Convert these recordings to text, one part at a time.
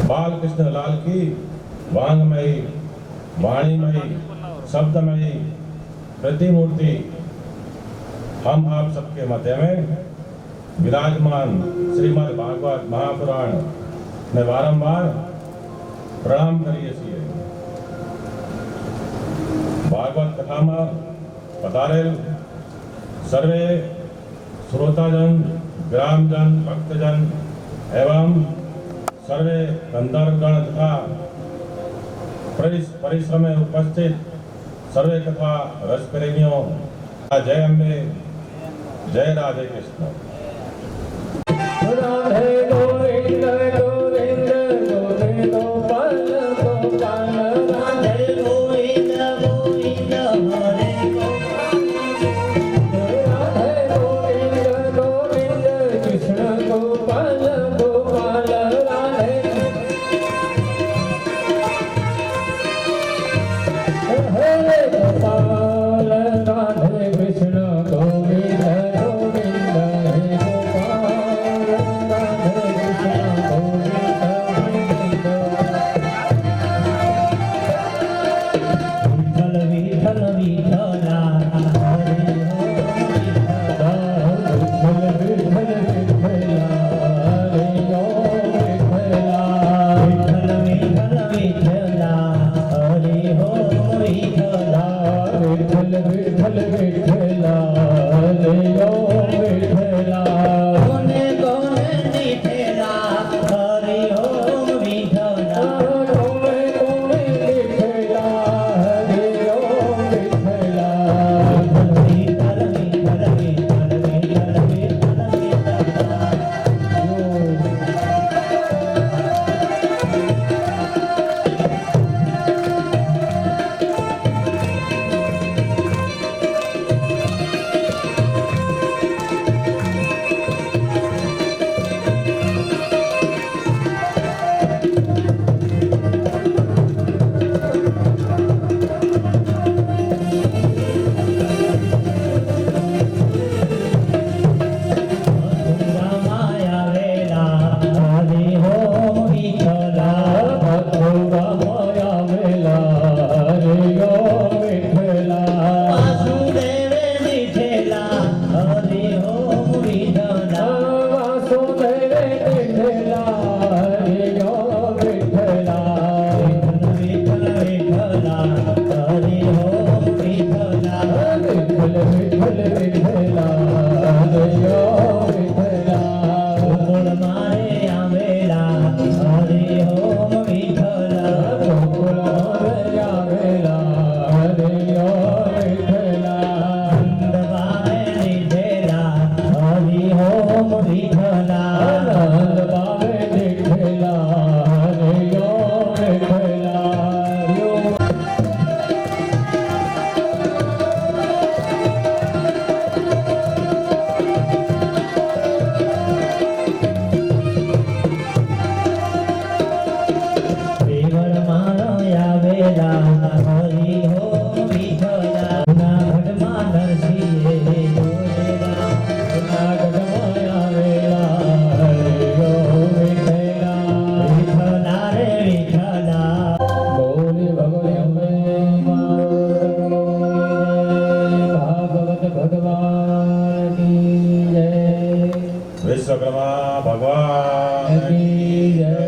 बाल कृष्ण लाल की वांगमयी, वाणीमयी, शब्दमयी प्रतिमूर्ति हम आप सबके मध्य में विराजमान श्रीमद् भागवत महापुराण ने वारंवार प्रणाम करिए છીએ। भागवत कथा में पधारेल सर्वे श्रोताजन, ग्रामजन, भक्तजन एवं सर्वे गंधर्वगण तथा परिश्रम में उपस्थित सर्वे कथा रस प्रेमियों, जय अम्बे, जय राधे कृष्ण। राधे गोविंद गोविंद गोविंद गोपाल गोपाल, राधे गोविंद गोविंद हरे राधे गोविंद गोविंद कृष्ण गोपाल गोपाल, राधे हरे गोपाल, राधे कृष्ण गोविंद गोविंद हरे गोपाल, राधे कृष्ण गोविंद गोविंद। विठ्ठल विठ्ठला हरे विठ्ठल विठ्ठला हरे विठ्ठला, विठ्ठल विठ्ठल विठ्ठला हरे हो विठ्ठला, विठ्ठल विठ्ठल विठ्ठला हरे हो विठ्ठला, कोणे कोणे विठ्ठला हरे हो विठ्ठला, कोणे कोणे विठ्ठला हरे हो विठ्ठला, विठ्ठल विठ्ठल विठ्ठल विठ्ठल विठ्ठल माया वेला हरे हो विठ्ठला, माया वेला हरे हो विठ्ठला, वासुदेव विठ्ठला हरे हो विठ्ठला, वासुदेव विठ्ठला हरे हो विठ्ठला, विठ्ठल विठ्ठला हरे हो विठ्ठला, विठ्ठल विठ्ठल विठ्ठला हरे हो विठ्ठला, गोकुळ मारे आंबेला हरे हो विठ्ठला, गोकुळ मारे आंबेला हरे हो विठ्ठला, नंदबाई विठ्ठला हरे हो विठ्ठला, नंदबाई विठ्ठला हरे हो विठ्ठला। देवर माया वेला हरि हो विठ्ठला, जूनागढ़ मा नरसिंहे जोडेला, जूनागढ़ माया वेला हरि हो विठ्ठला, विठ्ठला रे विठ्ठला। बोले भगवती अम्बे भागवत भगवान की जय, विश्वकर्मा भगवान की जय,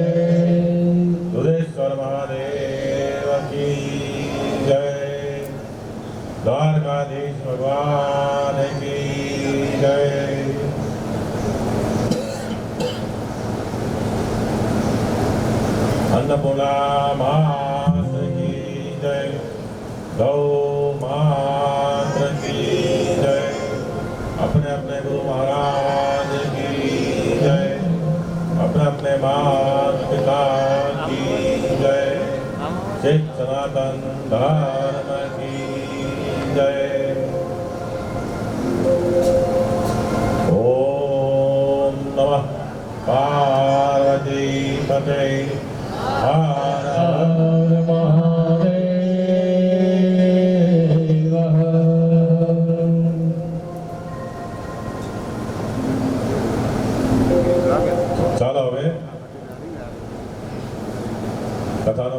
दुधेश्वर महादेव की जय, द्वारकाधीश भगवान की जय। अन्नपूर्णा मात की जय, गौ मात की जय, अपने अपने गुरु महाराज की जय, अपने अपने माता पिता की जय, सिख सनातन धर्म की जय। ओम नमः पार्वती पते हर हर महादेव। ચાલો હવે કથાનો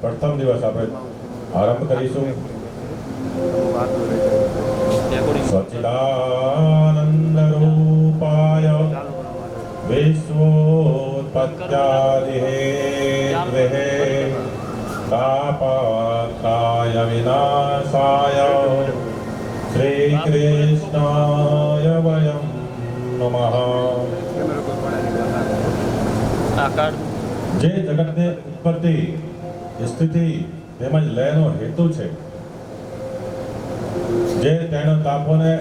પ્રથમ દિવસ આપણે આરંભ કરીશું. સચ્ચિદાનંદ રૂપાય વિશ્વોત્પત્યાદિહેતવે તાપત્રાય વિનાશાય શ્રી કૃષ્ણાય વયમ નમઃ. જે જગતની ઉત્પત્તિ, સ્થિતિ તેમજ લયનો હેતુ છે, જે તેનો તાપોને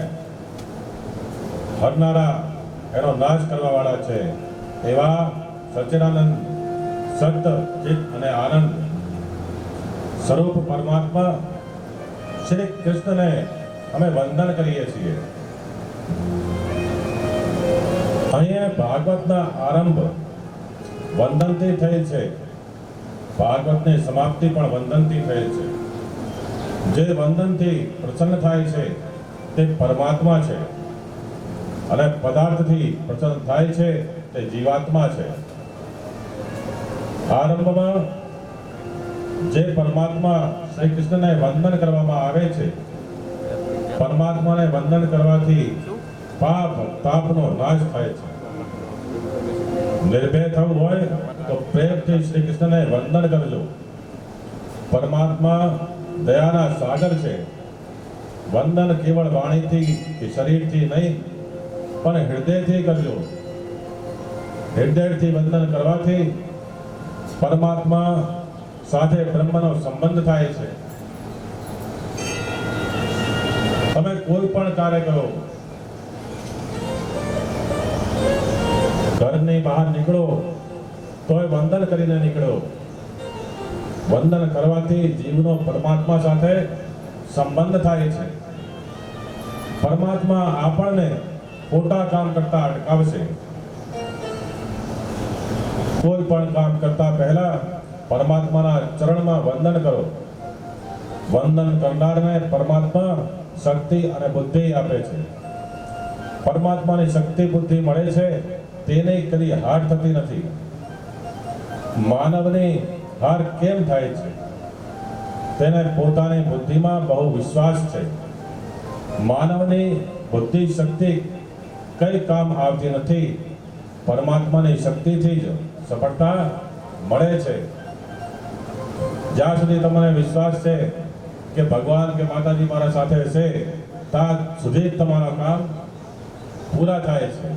હરનારા, એનો નાશ કરવા વાળા છે, એવા સચ્ચિદાનંદ સત્ય, ચિત્ત અને આનંદ સ્વરૂપ પરમાત્મા શ્રી કૃષ્ણને અમે વંદન કરીએ છીએ. અહીંયા ભાગવતના આરંભ વંદનથી થયેલ છે, ભાગવતની સમાપ્તિ પણ વંદનથી થયેલ છે. જે વંદનથી પ્રસન્ન થાય છે તે પરમાત્મા છે, અને પદાર્થથી પ્રસન્ન થાય છે તે જીવાત્મા છે. આરંભમાં જે પરમાત્મા શ્રી કૃષ્ણને વંદન કરવામાં આવે છે, પરમાત્માને વંદન કરવાથી પાપ તાપનો નાશ થાય છે. નિર્ભય થવું હોય તો પ્રેમથી શ્રી કૃષ્ણને વંદન કરજો. પરમાત્મા દયાના સાગર છે. વંદન કેવળ વાણીથી કે શરીરથી નહીં, પણ હૃદયથી કરજો. હૃદયથી વંદન કરવાથી પરમાત્મા સાથે બ્રહ્મનો સંબંધ થાય છે. તમે કોઈ પણ કાર્ય કરો, ઘરની બહાર નીકળો તોય વંદન કરીને નીકળો. વંદન કરવાથી જીવનો પરમાત્મા સાથે સંબંધ થાય છે. પરમાત્મા આપણને ખોટા કામ કરતા અટકાવશે. કોઈ પણ કામ કરતા પહેલા પરમાત્માના ચરણમાં વંદન કરો. વંદન કરનારને પરમાત્મા શક્તિ અને બુદ્ધિ આપે છે. પરમાત્માની શક્તિ બુદ્ધિ મળે છે તેને કદી હાર થતી નથી. માનવની હાર કેમ થાય છે? તેને પોતાની બુદ્ધિમાં બહુ વિશ્વાસ છે. માનવની બુદ્ધિ શક્તિ કઈ કામ આવતી નથી. પરમાત્માની શક્તિથી જ સફળતા મળે છે. જ્યાં સુધી તમને વિશ્વાસ છે કે ભગવાન કે માતાજી મારા સાથે છે, ત્યાં સુધી જ તમારા કામ પૂરા થાય છે.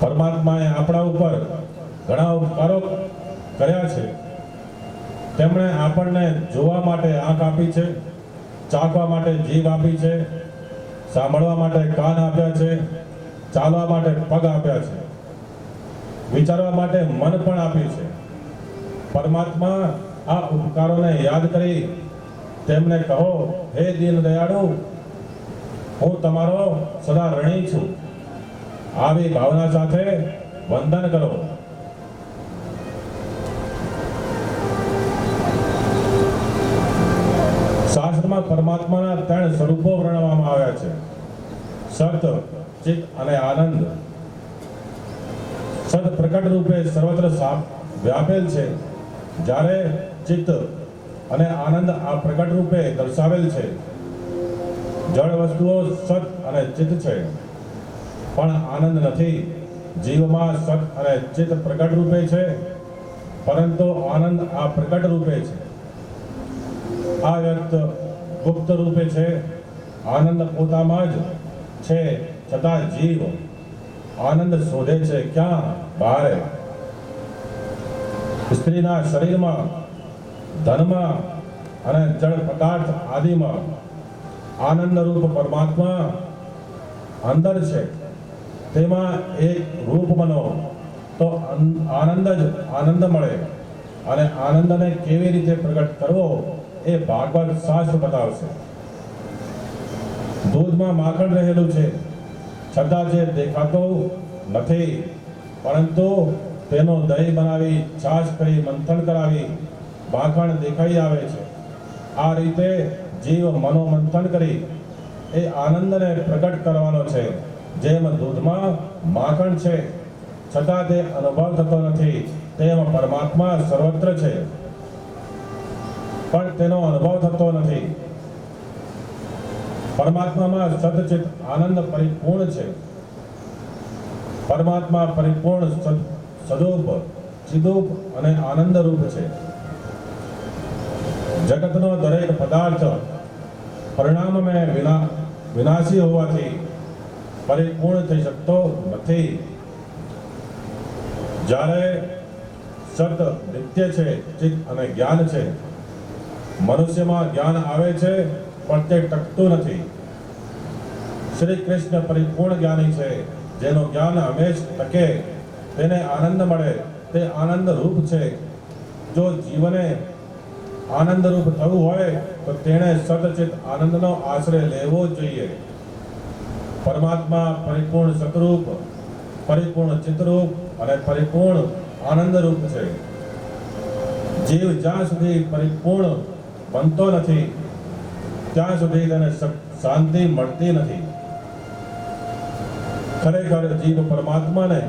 પરમાત્માએ આપણા ઉપર ઘણા ઉપકારો કર્યા છે. તેમણે આપણને જોવા માટે આંખ આપી છે, ચાખવા માટે જીભ આપી છે, સાંભળવા માટે કાન આપ્યા છે, ચાલવા માટે પગ આપ્યા છે, વિચારવા માટે મન પણ આપ્યું છે. પરમાત્મા આ ઉપકારોને યાદ કરી તેમને કહો, હે દીન દયાળુ, હું તમારો સદા ઋણી છું. આવી ભાવના સાથે વંદન કરો. શાસ્ત્રમાં પરમાત્માના 3 સ્વરૂપો વર્ણવવામાં આવ્યા છે: સત, ચિત્ત અને આનંદ. સત પ્રકટ રૂપે સર્વત્ર વ્યાપેલ છે, જ્યારે ચિત્ત અને આનંદ આ પ્રકટ રૂપે દર્શાવેલ છે. જળ વસ્તુઓ સત અને ચિત્ત છે, પણ આનંદ નથી. જીવમાં સત અને ચિત્ત પ્રકટ રૂપે છે, પરંતુ આનંદ આ પ્રકટ રૂપે છે. આ વ્યક્ત ગુપ્ત રૂપે છે. આનંદ પોતામાં જ છે, છતાં જીવ આનંદ શોધે છે ક્યાં? બહાર. સ્ત્રીના શરીરમાં, ધનમાં અને જળ પદાર્થ આદિમાં આનંદ રૂપ પરમાત્મા અંદર છે. તેમાં એક રૂપ બનો તો આનંદ જ આનંદ મળે. અને આનંદને કેવી રીતે પ્રગટ કરવો એ ભાગવત શાસ્ત્ર બતાવશે. દૂધમાં માખણ રહેલું છે, છતાં જે દેખાતો નથી, પરંતુ તેનો દહીં બનાવી, છાશ કરી, મંથન કરાવી માખણ દેખાઈ આવે છે. આ રીતે જીવ મનોમંથન કરી એ આનંદને પ્રગટ કરવાનો છે. જેમ દૂધમાં માખણ છે, છતાં તે અનુભવ થતો નથી, તેમ પરમાત્મા સર્વત્ર છે. પણ તેનો અનુભવ થતો નથી. પરમાત્મામાં સદચિત આનંદ પરિપૂર્ણ છે. પરમાત્મા પરિપૂર્ણ સદરૂપ, ચિદરૂપ અને આનંદરૂપ છે. જગતનો દરેક પદાર્થ પરિણામમાં વિનાશી હોવાથી પરિપૂર્ણ થઈ શકતો નથી. જ્યારે સત નિત્ય છે, ચિત્ત અને જ્ઞાન છે. મનુષ્યમાં જ્ઞાન આવે છે પણ તે ટકતું નથી. શ્રી કૃષ્ણ પરિપૂર્ણ જ્ઞાની છે. જેનું જ્ઞાન હંમેશ ટકે, તેને આનંદ મળે, તે આનંદ રૂપ છે. જો જીવને આનંદ રૂપ થવું હોય તો તેણે સદચિત આનંદનો આશ્રય લેવો જોઈએ. પરમાત્મા પરિપૂર્ણ સતરૂપ, પરિપૂર્ણ ચિત્તરૂપ અને પરિપૂર્ણ આનંદરૂપ છે. જીવ જ્યાં સુધી પરિપૂર્ણ બનતો નથી ત્યાં સુધી તેને શાંતિ મળતી નથી. ખરેખર જીવ પરમાત્માને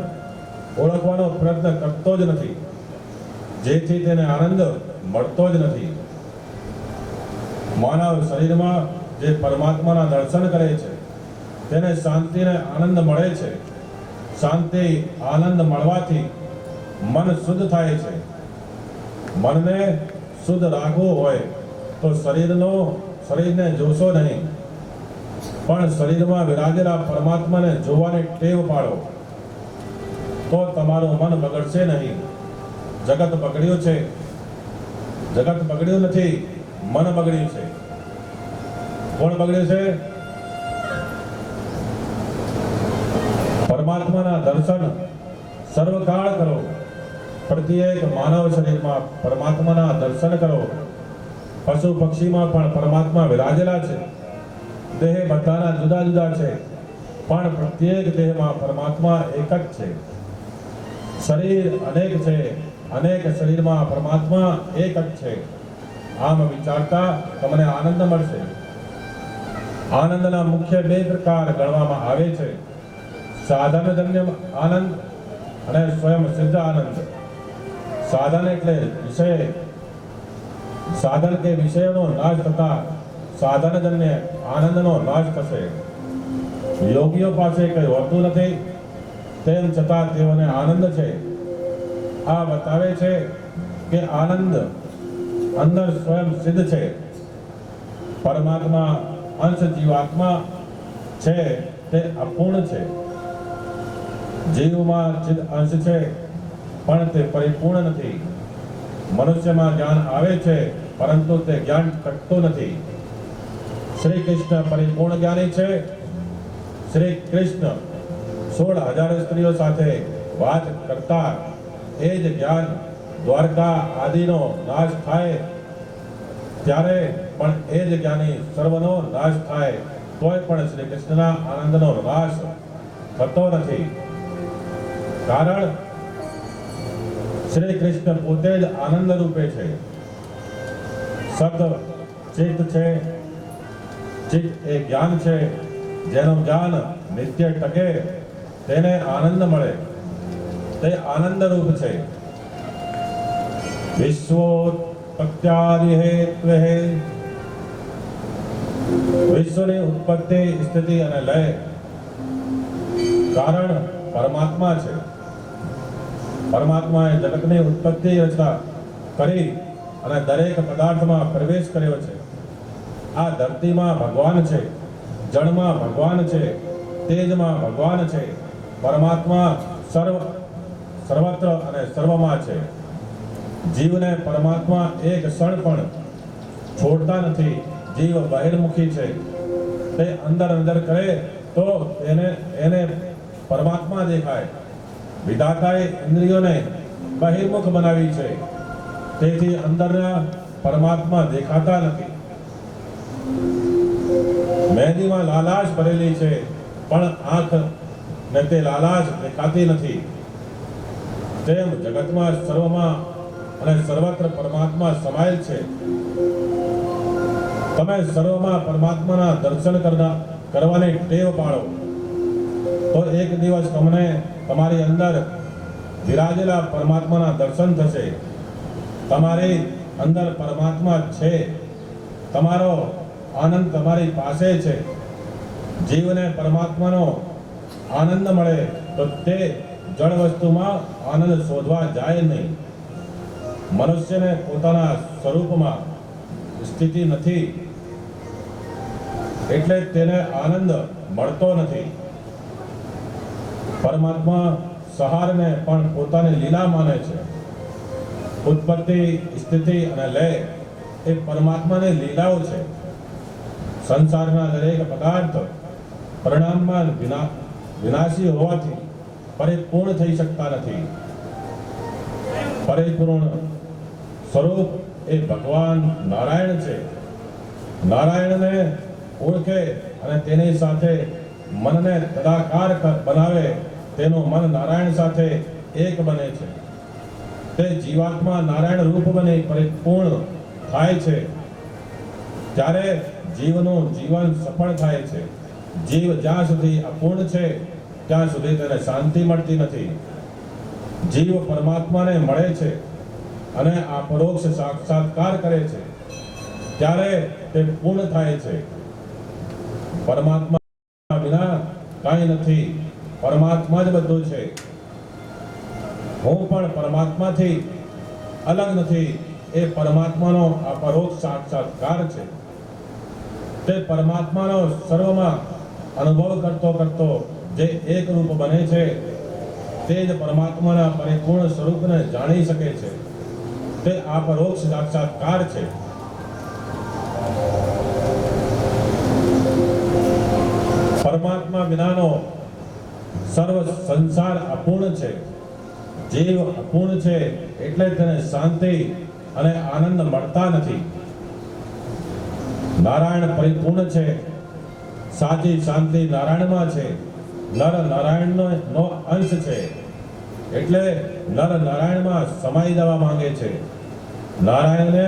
ઓળખવાનો પ્રયત્ન કરતો જ નથી, જેથી તેને આનંદ મળતો જ નથી. માનવ શરીરમાં જે પરમાત્માના દર્શન કરે છે તેને શાંતિ અને આનંદ મળે છે. શાંતિ આનંદ મળવાથી મન શુદ્ધ થાય છે. મનને શુદ્ધ રાખવું હોય તો શરીરને જોશો નહીં, પણ શરીરમાં વિરાજેલા પરમાત્માને જોવાની ટેવ પાડો, તો તમારું મન બગડશે નહીં. જગત બગડ્યું છે, જગત બગડ્યું નથી, મન બગડ્યું છે. કોણ બગડ્યું છે? પરમાત્માના દર્શન સર્વકાળ કરો. પ્રત્યેક માનવ શરીરમાં પરમાત્માના દર્શન કરો. પશુ પક્ષીમાં પણ પરમાત્મા વિરાજેલા છે. દેહ બધાના જુદા જુદા છે, પણ પ્રત્યેક દેહમાં પરમાત્મા એક જ છે. શરીર અનેક છે, અનેક શરીરમાં પરમાત્મા એક જ છે. આમ વિચારતા તમને આનંદ મળશે. આનંદના મુખ્ય બે પ્રકાર ગણવામાં આવે છે: સાધનજન્ય આનંદ અને સ્વયં સિદ્ધ આનંદ. સાધન એટલે વિષય, સાધન કે વિષયનો નાશ થતા સાધનજન્ય આનંદનો નાશ થશે. યોગીઓ પાસે કંઈ હોતું નથી, તેમ છતાં તેઓને આનંદ છે. આ બતાવે છે કે આનંદ અંદર સ્વયં સિદ્ધ છે. પરમાત્મા અંશ જીવાત્મા છે તે અપૂર્ણ છે. જીવમાં ચિદ અંશ છે પણ તે પરિપૂર્ણ નથી. મનુષ્યમાં જ્ઞાન આવે છે પરંતુ તે જ્ઞાન ટકતું નથી. શ્રી કૃષ્ણ પરિપૂર્ણ જ્ઞાની છે. શ્રી કૃષ્ણ 16,000 સ્ત્રીઓ સાથે વાત કરતા એ જ જ્ઞાન દ્વારકા આદિનો નાશ થાય ત્યારે પણ એ જ જ્ઞાની સર્વનો નાશ થાય તોય પણ શ્રી કૃષ્ણના આનંદનો નાશ થતો નથી. કારણ શ્રી કૃષ્ણ પોતે જ આનંદ રૂપે છે. સત ચિત્ત છે. ચિત્ત એ જ્ઞાન છે. જેનું જ્ઞાન નિત્ય ટકે તેને આનંદ મળે, તે આનંદ રૂપ છે. વિશ્વોત્પત્ત્યાદિ હેત્વે, વિશ્વની ઉત્પત્તિ, સ્થિતિ અને લય કારણ પરમાત્મા છે. પરમાત્માએ જગતની ઉત્પત્તિ રચના કરી અને દરેક પદાર્થમાં પ્રવેશ કર્યો છે. આ ધરતીમાં ભગવાન છે, જળમાં ભગવાન છે, તેજમાં ભગવાન છે. પરમાત્મા સર્વત્ર અને સર્વમાં છે. જીવને પરમાત્મા એક ક્ષણ પણ છોડતા નથી. જીવ બહિર્મુખી છે. તે અંદર કરે તો એને પરમાત્મા દેખાય. વિધાતાએ ઇન્દ્રિયોને બહિર્મુખ બનાવી છે, તેથી અંદરના પરમાત્મા દેખાતા નથી. મહેંદીમાં લાલાશ ભરેલી છે પણ આંખ ને તે લાલાશ દેખાતી નથી. તેમ જગતમાં સર્વમાં અને સર્વત્ર પરમાત્મા સમાયેલ છે. તમે સર્વમાં પરમાત્માના દર્શન કરવાની ટેવ પાડો તો એક દિવસ તમને તમારી અંદર વિરાજેલા પરમાત્માના દર્શન થશે. તમારી અંદર પરમાત્મા છે, તમારો આનંદ તમારી પાસે છે, જીવને પરમાત્માનો આનંદ મળે તો તે જળ વસ્તુમાં આનંદ શોધવા જાય નહીં. મનુષ્યને પોતાના સ્વરૂપમાં સ્થિતિ નથી એટલે તેને આનંદ મળતો નથી. પરમાત્મા સહારને પણ પોતાની લીલા માને છે. ઉત્પત્તિ, સ્થિતિ અને લય એ પરમાત્માની લીલાઓ છે. સંસારના દરેક પદાર્થ પરિણામમાં વિનાશી હોવાથી પરિપૂર્ણ થઈ શકતા નથી. પરિપૂર્ણ સ્વરૂપ એ ભગવાન નારાયણ છે. નારાયણને ઓળખે અને તેની સાથે મનને તદાકાર બનાવે, તેનું મન નારાયણ સાથે એક બને છે. તે જીવાત્મા નારાયણ રૂપ બની પરિપૂર્ણ થાય છે. ત્યારે જીવનું જીવન સફળ થાય છે. જીવ જ્યાં સુધી અપૂર્ણ છે ત્યાં સુધી તેને શાંતિ મળતી નથી. જીવ પરમાત્માને મળે છે અને આ પરોક્ષ સાક્ષાત્કાર કરે છે ત્યારે તે પૂર્ણ થાય છે. પરમાત્મા વિના કાંઈ નથી, પરમાત્મા જ બધું છે. હું પણ પરમાત્માથી અલગ નથી, એ પરમાત્માનો આ પરોક્ષ સાક્ષાત્કાર છે. તે પરમાત્માનો સર્વમાં અનુભવ કરતો કરતો જે એક રૂપ બને છે તે જ પરમાત્માના પરિપૂર્ણ સ્વરૂપને જાણી શકે છે. તે આ પરોક્ષ સાક્ષાત્કાર છે. પરમાત્મા વિનાનો સર્વ સંસાર અપૂર્ણ છે. જીવ અપૂર્ણ છે એટલે તેને શાંતિ અને આનંદ મળતા નથી. નારાયણ પરિપૂર્ણ છે. સાચી શાંતિ નારાયણમાં છે. નર નારાયણનો અંશ છે એટલે નર નારાયણમાં સમાઈ જવા માંગે છે. નારાયણને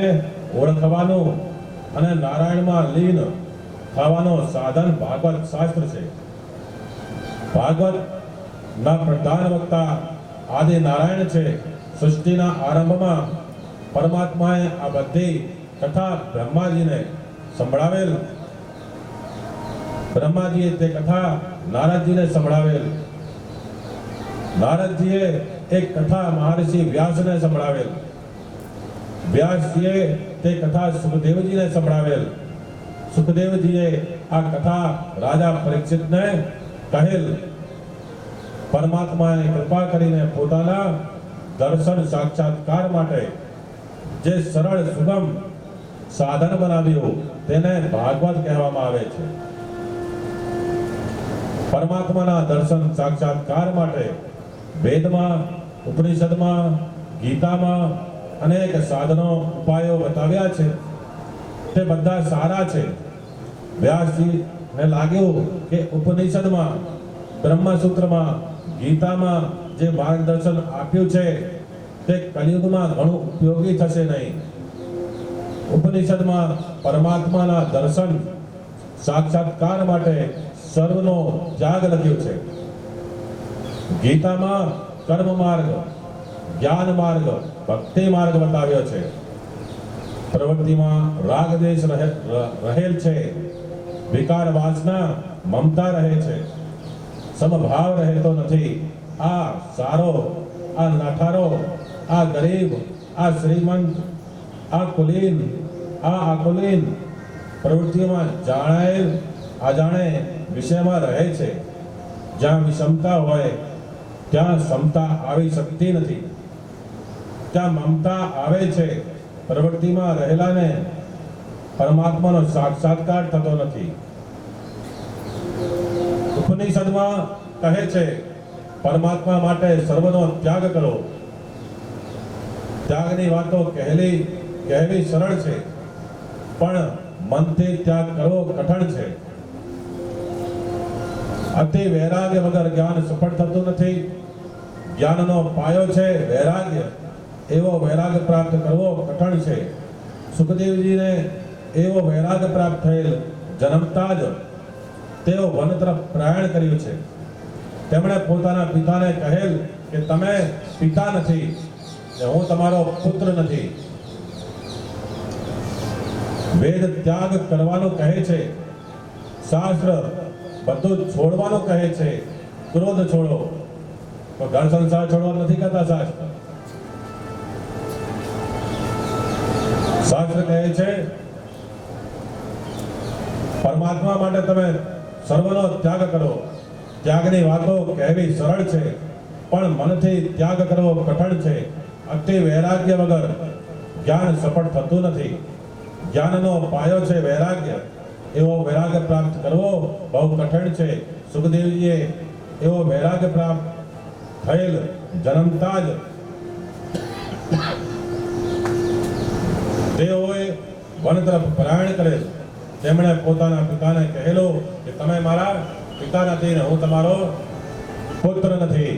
ઓળખવાનું અને નારાયણમાં લીન થવાનું સાધન ભાગવત શાસ્ત્ર છે. ભાગવત ના પ્રધાન વક્તા આદિ નારાયણ છે. સૃષ્ટિના આરંભમાં પરમાત્માએ આ બધી કથા બ્રહ્માજીને સંભળાવેલ. બ્રહ્માજીએ તે કથા નારદજીને સંભળાવેલ. નારદજીએ એક કથા મહર્ષિ વ્યાસને સંભળાવેલ. વ્યાસજીએ તે કથા સુખદેવજીને સંભળાવેલ. સુખદેવજીએ આ કથા રાજા પરીક્ષિતને કહેલ. પરમાત્માએ કૃપા કરીને પોતાના દર્શન સાક્ષાત્કાર માટે જે સરળ સુગમ સાધન બનાવ્યું તેને ભાગવત કહેવામાં આવે છે. પરમાત્માના દર્શન સાક્ષાત્કાર માટે વેદમાં, ઉપનિષદમાં, ગીતામાં અનેક સાધનો ઉપાયો બતાવ્યા છે. તે બધા સારા છે. વ્યાસજીને લાગ્યું કે ઉપનિષદમાં, બ્રહ્મસૂત્રમાં, ગીતામાં જે માર્ગદર્શન આપ્યું છે તે કલિયુગમાં ઘણું ઉપયોગી થશે નહીં. ઉપનિષદમાં પરમાત્માના દર્શન સાક્ષાત્કાર માટે સર્વનો ત્યાગ લખ્યું છે. ગીતામાં કર્મ માર્ગ, જ્ઞાન માર્ગ, ભક્તિ માર્ગ બતાવ્યો છે. પ્રવૃત્તિમાં રાગ દેશ રહેલ છે. વિકાર વાસના મમતા રહે છે. સમભાવ રહેતો નથી. આ સારો, આ નાઠારો, આ ગરીબ, આ શ્રીમંત, આ કુલીન, આ આકુલીન પ્રવૃત્તિઓમાં જાણેલ અજાણે વિષયમાં રહે છે. જ્યાં વિષમતા હોય ત્યાં સમતા આવી શકતી નથી. ત્યાં મમતા આવે છે. પ્રવૃત્તિમાં રહેલાને પરમાત્માનો સાક્ષાત્કાર થતો નથી. ઉપનિષદમાં કહે છે પરમાત્મા માટે સર્વનો ત્યાગ કરો. ત્યાગની વાતો કહેવી સરળ છે પણ મનથી ત્યાગ કરવો કઠણ છે. અતિ વૈરાગ્ય વગર જ્ઞાન સફળ થતું નથી. જ્ઞાનનો પાયો છે વૈરાગ્ય. એવો વૈરાગ્ય પ્રાપ્ત કરવો કઠણ છે. સુખદેવજીને એવો વૈરાગ્ય પ્રાપ્ત થયેલ. જન્મતા જ તેઓ વન તરફ પ્રયાણ કર્યું છે. તેમણે પોતાના પિતાને કહેલ કે તમે પિતા નથી, હું તમારો પુત્ર નથી. વેદ ત્યાગ કરવાનું કહે છે, શાસ્ત્ર બધું છોડવાનું કહે છે. ક્રોધ છોડો, તો ઘર સંસાર છોડવા નથી કહેતા શાસ્ત્ર. શાસ્ત્ર કહે છે પરમાત્મા માટે તમે સર્વનો ત્યાગ કરો. ત્યાગની વાતો કહેવી સરળ છે, પણ મનથી ત્યાગ કરવો કઠણ છે. અતિ વૈરાગ્ય વગર જ્ઞાન સફળ થતું નથી. જ્ઞાનનો પાયો છે વૈરાગ્ય. એવો વૈરાગ્ય પ્રાપ્ત કરવો બહુ કઠણ છે. સુખદેવજીએ એવો વૈરાગ્ય પ્રાપ્ત થયેલ જન્મતા જ તેઓએ વન તરફ પ્રયાણ કરેલ. તેમણે પોતાના પિતાને કહેલો કે તમે મારા પિતા નથી ને હું તમારો પુત્ર નથી.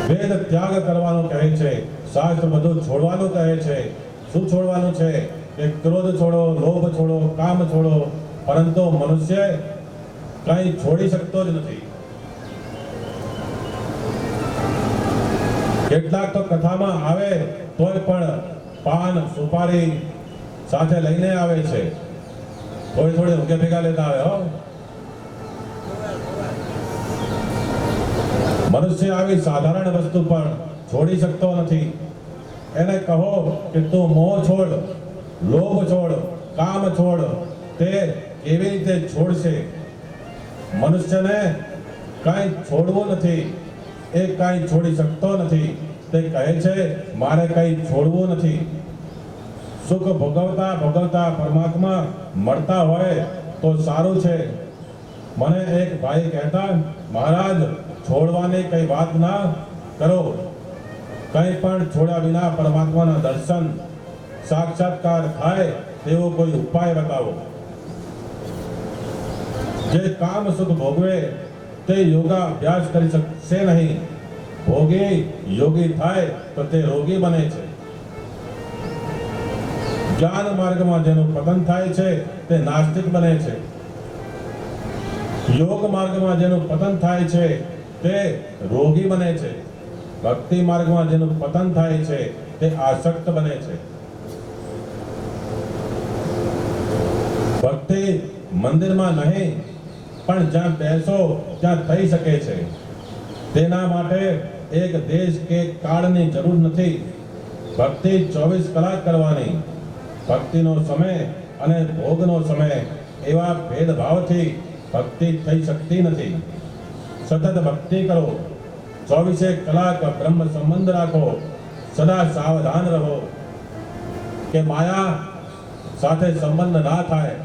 વેદ ત્યાગ કરવાનું કહે છે, શાસ્ત્ર બધું છોડવાનું કહે છે. શું છોડવાનું છે? કે ક્રોધ છોડો, લોભ છોડો, કામ છોડો. પરંતુ મનુષ્ય કંઈ છોડી શકતો જ નથી. કેટલાક તો કથામાં આવે તોય પણ પાન સુપારી સાથે લઈને આવે છે. થોડી થોડી ઊંઘે ભેગા લેતા આવે. હો, મનુષ્ય આવી સાધારણ વસ્તુ પણ છોડી શકતો નથી. એને કહો કે તું મોહ છોડ, લોભ છોડ, કામ છોડ. તે કેવી રીતે છોડશે? મનુષ્યને કાંઈ છોડવું નથી. એ કાંઈ છોડી શકતો નથી. તે કહે છે મારે કંઈ છોડવું નથી. સુખ ભોગવતા ભોગવતા પરમાત્મા મળતા હોય તો સારું છે. મને એક ભાઈ કહેતા, મહારાજ છોડવાની કઈ વાત ના કરો. કંઈ પણ છોડ્યા વિના પરમાત્માના દર્શન સાક્ષાત્કાર થાય તેવો કોઈ ઉપાય બતાવો. જે કામ સુખ ભોગવે તે યોગા અભ્યાસ કરી શકશે નહીં. ભોગી યોગી થાય તો તે રોગી બને છે. જ્ઞાન માર્ગમાં જેનું પતન થાય છે તે નાસ્તિક બને છે. યોગ માર્ગમાં જેનું પતન થાય છે તે રોગી બને છે. ભક્તિ માર્ગમાં જેનું પતન થાય છે તે આસક્ત બને છે. ભક્તિ મંદિરમાં નહીં પણ જ્યાં બેસો ત્યાં થઈ શકે છે. તેના માટે એક દેશ કે કાળની જરૂર નથી. ભક્તિ 24 કલાક કરવાની. ભક્તિનો સમય અને ભોગનો સમય એવા ભેદભાવથી ભક્તિ થઈ શકતી નથી. સતત ભક્તિ કરો. 24 કલાક બ્રહ્મ સંબંધ રાખો. સદા સાવધાન રહો કે માયા સાથે સંબંધ ના થાય.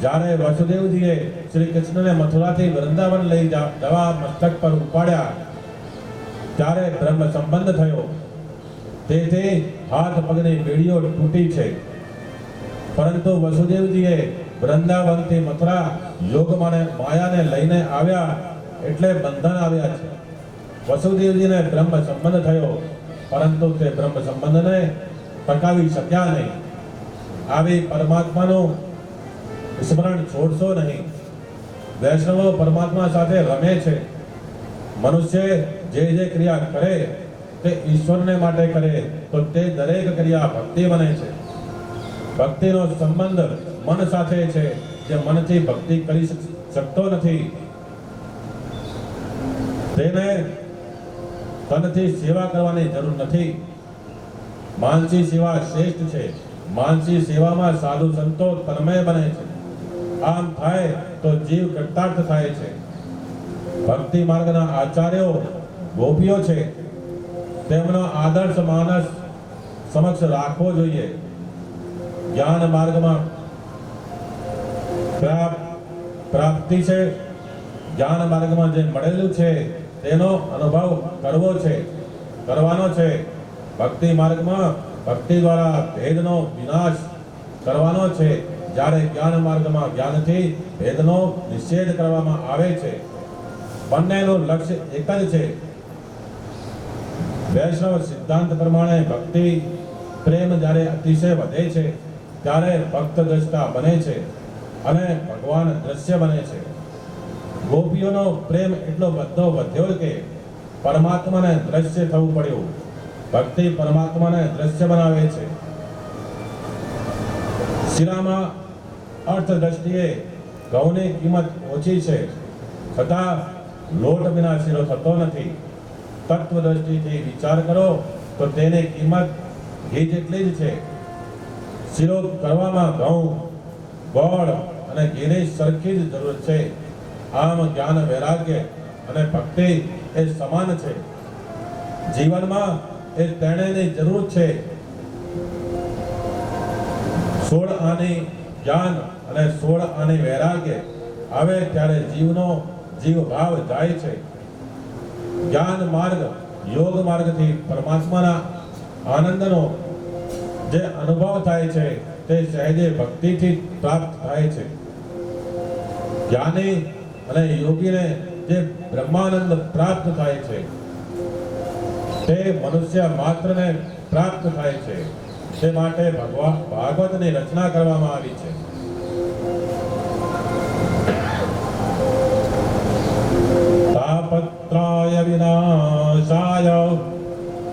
જ્યારે વસુદેવજીએ શ્રી કૃષ્ણને મથુરાથી વૃંદાવન લઈ જવા મસ્તક પર ઉપાડ્યા ત્યારે બ્રહ્મ સંબંધ થયો. તેથી હાથ પગની બેડીઓ તૂટી છે. પરંતુ વસુદેવજીએ વૃંદાવનથી મથુરા યોગ માયાને લઈને આવ્યા એટલે બંધન આવ્યા છે. વસુદેવજીને બ્રહ્મ સંબંધ થયો પરંતુ તે બ્રહ્મ સંબંધને ટકાવી શક્યા નહીં. આવી પરમાત્માનું સ્મરણ છોડશો નહીં. વૈષ્ણવો પરમાત્મા સાથે રમે છે. મનુષ્ય જે ક્રિયા કરે તે ઈશ્વરને માટે કરે તો તે દરેક ક્રિયા ભક્તિ બને છે. ભક્તિનો સંબંધ મન સાથે છે. જે મનથી ભક્તિ કરી શકતો નથી તેને તનથી સેવા કરવાની જરૂર નથી. માનસી સેવા શ્રેષ્ઠ છે. માનસી સેવામાં સાધુ સંતો તન્મય બને છે. આમ થાય તો જીવ કૃતાર્થ થાય છે. ભક્તિ માર્ગના આચાર્યો ગોપીઓ છે. તેમનો આદર્શ માનસ સમક્ષ રાખવો જોઈએ. જ્ઞાન માર્ગમાં પ્રાપ્તિ છે. જ્ઞાન માર્ગમાં જે મળેલું છે તેનો અનુભવ કરવો છે, કરવાનો છે. ભક્તિ માર્ગમાં ભક્તિ દ્વારા ભેદનો વિનાશ કરવાનો છે. જ્યારે જ્ઞાન માર્ગમાં જ્ઞાનથી ભેદનો નિષેધ કરવામાં આવે છે. બંનેનું લક્ષ્ય એક જ છે. વૈષ્ણવ સિદ્ધાંત પ્રમાણે ભક્તિ પ્રેમ જ્યારે અતિશય વધે છે ત્યારે ભક્ત દ્રષ્ટા બને છે અને ભગવાન દ્રશ્ય બને છે. ગોપીઓનો પ્રેમ એટલો બધો વધ્યો કે પરમાત્માને દ્રશ્ય થવું પડ્યું. ભક્તિ પરમાત્માને દ્રશ્ય બનાવે છે. શિરામાં અર્થ દ્રષ્ટિએ ઘઉંની કિંમત ઓછી છે, છતાં લોટ વિના શીરો થતો નથી. તત્વ દ્રષ્ટિથી વિચાર કરો તો તેની કિંમત ઘી જેટલી જ છે. શીરો કરવામાં ઘઉં, ગોળ અને ઘીની સરખી જ જરૂર છે. આમ જ્ઞાન, વૈરાગ્ય અને ભક્તિ એ સમાન છે. જીવનમાં એ ત્રણેયની જરૂર છે. 16 આની જ્ઞાન અને 16 આની વૈરાગ્ય આવે ત્યારે જીવ ભાવ જાય છે. જ્ઞાન માર્ગ, યોગ માર્ગથી પરમાત્માના આનંદનો જે અનુભવ થાય છે તે સહેજે ભક્તિથી પ્રાપ્ત થાય છે. જ્ઞાની અને યોગીને જે બ્રહ્માનંદ પ્રાપ્ત થાય છે તે મનુષ્ય માત્રને પ્રાપ્ત થાય છે. તે માટે ભાગવતની રચના કરવામાં આવી છે. તાપત્રાય વિનાશાય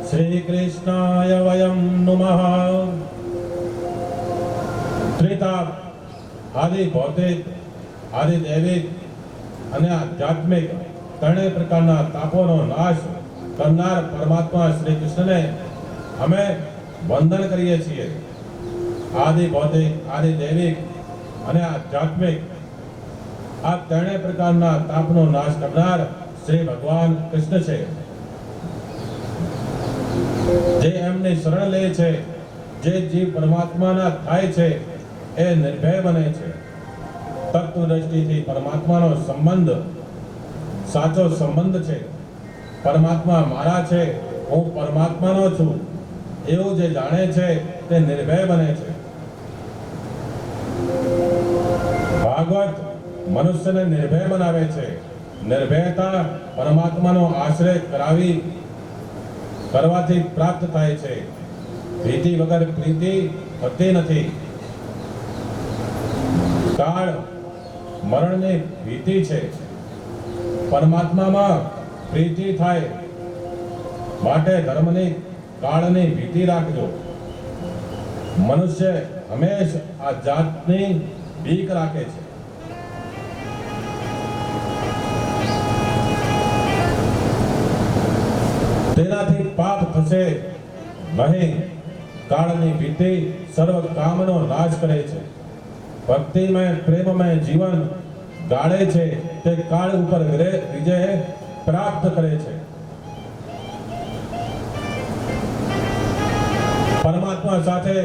શ્રી કૃષ્ણાય વયમ નમઃ. ત્રિતાપ, આદિ ભૌતિક, આદિ દૈવિક અને આધ્યાત્મિક ત્રણેય પ્રકારના તાપોનો નાશ કરનાર પરમાત્મા શ્રી કૃષ્ણને અમે વંદન કરીએ છીએ. આદિ ભૌતિક, આદિ દૈવિક અને આધ્યાત્મિક આ ત્રણેય પ્રકારના તાપનો નાશ કરનાર શ્રી ભગવાન કૃષ્ણ છે. જે એમની શરણ લે છે, જે જીવ પરમાત્માના થાય છે એ નિર્ભય બને છે. તત્વ દ્રષ્ટિથી પરમાત્માનો સંબંધ સાચો સંબંધ છે. પરમાત્મા મારા છે, હું પરમાત્માનો છું એવું જે જાણે છે તે નિર્ભય બને છે. ભાગવત મનુષ્યને નિર્ભય બનાવે છે. નિર્ભયતા પરમાત્માનો આશ્રય કરવાથી પ્રાપ્ત થાય છે. ભીતિ વગર પ્રીતિ થતી નથી. કાળ મરણની ભીતિ છે, પરમાત્મામાં પ્રીતિ થાય માટે ધર્મની કાળની ભીતિ રાખજો. મનુષ્ય હંમેશ આ જાતની બીક રાખે છે. તેનાથી પાપ થશે નહીં. કાળની ભીતિ સર્વ કામનો નાશ કરે છે. ભક્તિમય પ્રેમમય જીવન ગાળે છે તે કાળ ઉપર વિજય પ્રાપ્ત કરે છે. પરમાત્મા સાથે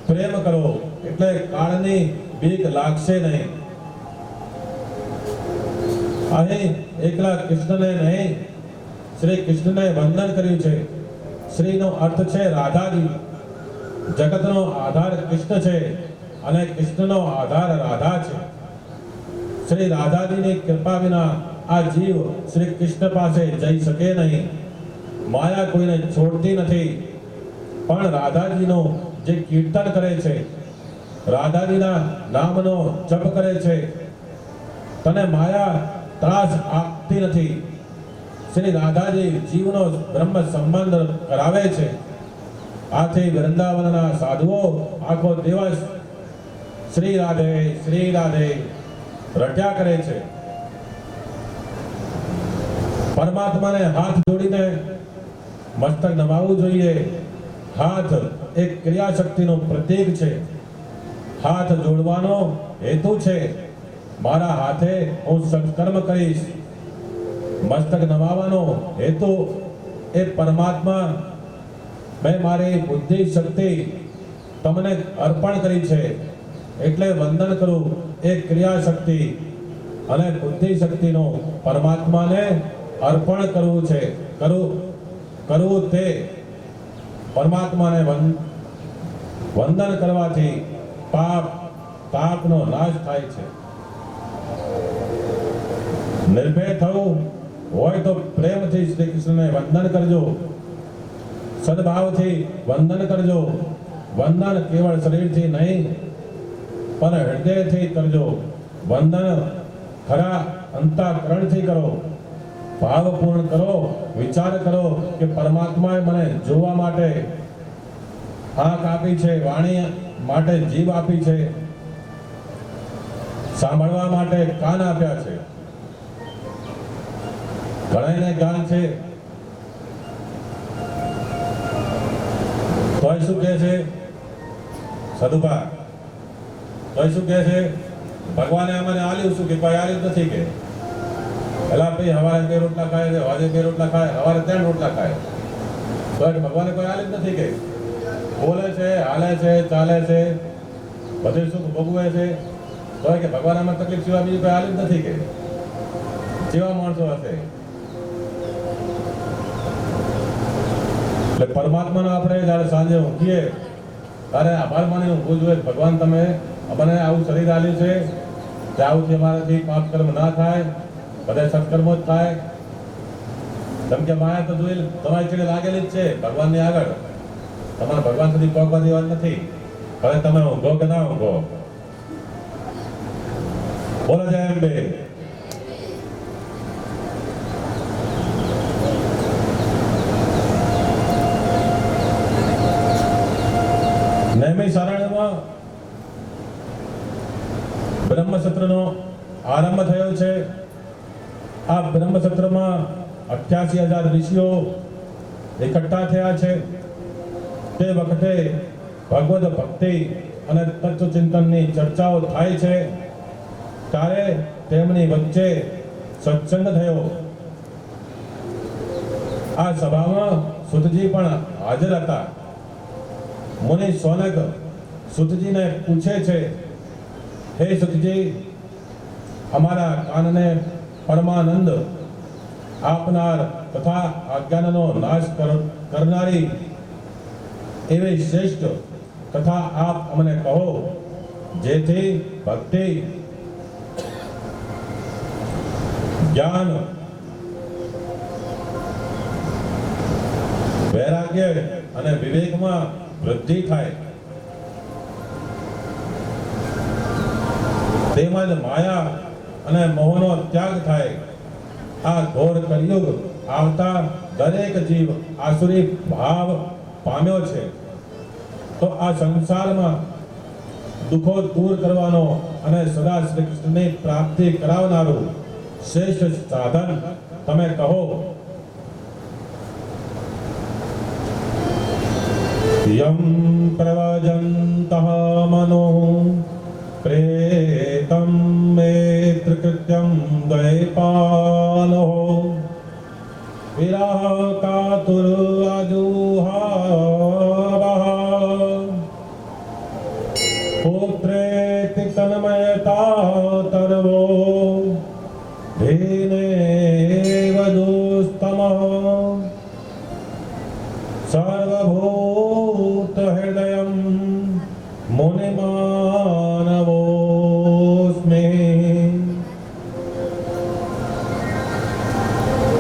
પ્રેમ કરો એટલે કાળની બીક લાગશે નહીં. અહીં એકલા કૃષ્ણને નહીં, શ્રી કૃષ્ણને વંદન કર્યું છે. શ્રીનો અર્થ છે રાધાજી. જગતનો આધાર કૃષ્ણ છે અને કૃષ્ણનો આધાર રાધા છે. શ્રી રાધાજીની કૃપા વિના આ જીવ શ્રી કૃષ્ણ પાસે જઈ શકે નહીં. માયા કોઈને છોડતી નથી, પણ રાધાજીનો જે કીર્તન કરે છે, રાધાજીના નામનો જપ કરે છે, તને માયા ત્રાસ આપતી નથી. શ્રી રાધાજી જીવનો બ્રહ્મ સંબંધ કરાવે છે. આથી વૃંદાવનના સાધુઓ આખો દિવસ શ્રી રાધે શ્રી રાધે રટ્યા કરે છે. પરમાત્માને હાથ જોડીને મસ્તક નમાવવું જોઈએ. હાથ એક ક્રિયા શક્તિનું પ્રતીક છે. હાથ જોડવાનો હેતુ છે મારા હાથે હું સત્કર્મ કરીશ. મસ્તક નમાવવાનો હેતુ એ પરમાત્મા મેં મારી બુદ્ધિ શક્તિ તમને અર્પણ કરી છે એટલે વંદન કરું. એ ક્રિયા શક્તિ અને બુદ્ધિ શક્તિનો પરમાત્માને અર્પણ કરવું છે. કરવું તે પરમાત્માને વંદન કરવાથી પાપનો નાશ થાય છે. નિર્ભય થવું હોય તો પ્રેમથી શ્રી કૃષ્ણને વંદન કરજો. સદભાવથી વંદન કરજો. વંદન કેવળ શરીરથી નહીં પણ હૃદયથી કરજો. વંદન ખરા અંતઃકરણથી કરો. ભાવપૂર્ણ કરો. વિચાર કરો કે પરમાત્માએ મને જોવા માટે આંખ આપી છે, વાણી માટે જીભ આપી છે, સાંભળવા માટે કાન આપ્યા છે. ઘણાને જ્ઞાન છે તોય શું કહે છે સદુભા, તોય શું કહે છે ભગવાને અમને આલ્યું શું કે કોઈ આલ્યું નથી કે પેલા ભાઈ હવારે 2 રોટલા ખાય છે, વાજે 2 રોટલા ખાય, હવારે 3 રોટલા ખાય, તો ભગવાને કોઈ આલ્યું જ નથી કે બોલે છે, હાલે છે, ચાલે છે, બધું સુખ ભોગવે છે, તો કે ભગવાન આમાં તકલીફ સિવાય બીજું કોઈ આલ્યું જ નથી કે જેવા માણસો હશે. એટલે પરમાત્માનો આપણે જ્યારે સાંજે ઊંઘીએ ત્યારે આભાર માની ઊંઘવું જોઈએ. ભગવાન તમે અમને આવું શરીર આલ્યું છે કે આવુંથી અમારાથી પાપ કર્મ ના થાય, બધા સત્કર્મો જ થાય. કેમ કે માયા તો જોઈ તમારી ચીડે લાગેલી જ છે ભગવાનની આગળ, તમારે ભગવાન સુધી પહોંચવા દેવા નથી. હવે તમે ઊંઘો કે ના ઊંઘો? બોલો જય અંબે. નૈમિષારણ્યમાં બ્રહ્મસત્રનો આરંભ થયો છે. આ બ્રહ્મસત્રમાં 88,000 ઋષિઓ એકઠા થયા છે. તે વખતે ભગવદ ભક્તિ અને તત્વચિંતનની ચર્ચાઓ થાય છે. ત્યારે તેમની વચ્ચે સત્સંગ થયો. આ સભામાં સુતજી પણ હાજર હતા. મુનિ સોનક સુતજીને પૂછે છે, હે સુતજી, અમારા કાનને પરમાનંદ આપનાર તથા અજ્ઞાનનો નાશ કરનારી એવી શ્રેષ્ઠ કથા આપ અમને કહો, જેથી ભક્તિ, જ્ઞાન, વૈરાગ્ય અને વિવેકમાં વૃદ્ધિ થાય, તેમજ માયા અને મોહનો ત્યાગ થાય. આ ઘોર કલિયુગ આવતા દરેક જીવ આસુરી ભાવ પામ્યો છે. તો આ સંસારમાં દુઃખો દૂર કરવાનો અને સદા શ્રી કૃષ્ણની પ્રાપ્તિ કરાવનારું શ્રેષ્ઠ સાધન તમે કહો. યમ પ્રવજંતઃ મનો પ્રેતમ મેત્ર કૃત્યમ દ્વૈપાલો વિરહ કાતુર અજુહાવઃ પુત્રેતિ તન્મયતા તર્વો ધીનેવ દુસ્તમઃ સર્વભૂત હૃદયમ મુનિમાનવોસ્મિ.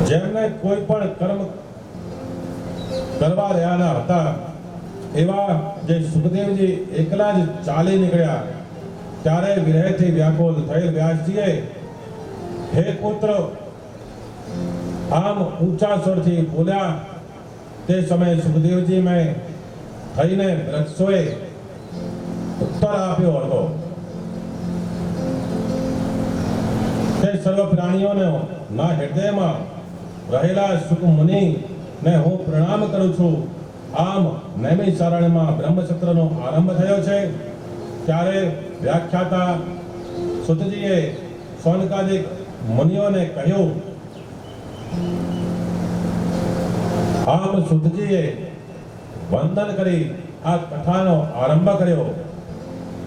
જેમને કોઈ પણ કર્મ કરવા રહ્યા હતા એવા જે સુખદેવજી એકલા જ ચાલી નીકળ્યા, ત્યારે વિરહથી વ્યાકુલ થઈ વ્યાસજીએ, હે પુત્ર, આમ ઊંચા સ્વરથી બોલ્યા. તે સમયે સુખદેવજી મેં થઈને વૃક્ષોએ ઉત્તર આપ્યો હતો. તે સર્વ પ્રાણીઓને ના હૃદયમાં રહેલા સુખ મુનિ ને હું પ્રણામ કરું છું. આમ નૈમિષારણ્યમાં બ્રહ્મસત્રનો આરંભ થયો છે. ત્યારે વ્યાખ્યાતા સુતજીએ સૌનકાદિક મુનિઓને કહ્યું. આમ સુતજીએ વંદન કરી આ કથાનો આરંભ કર્યો.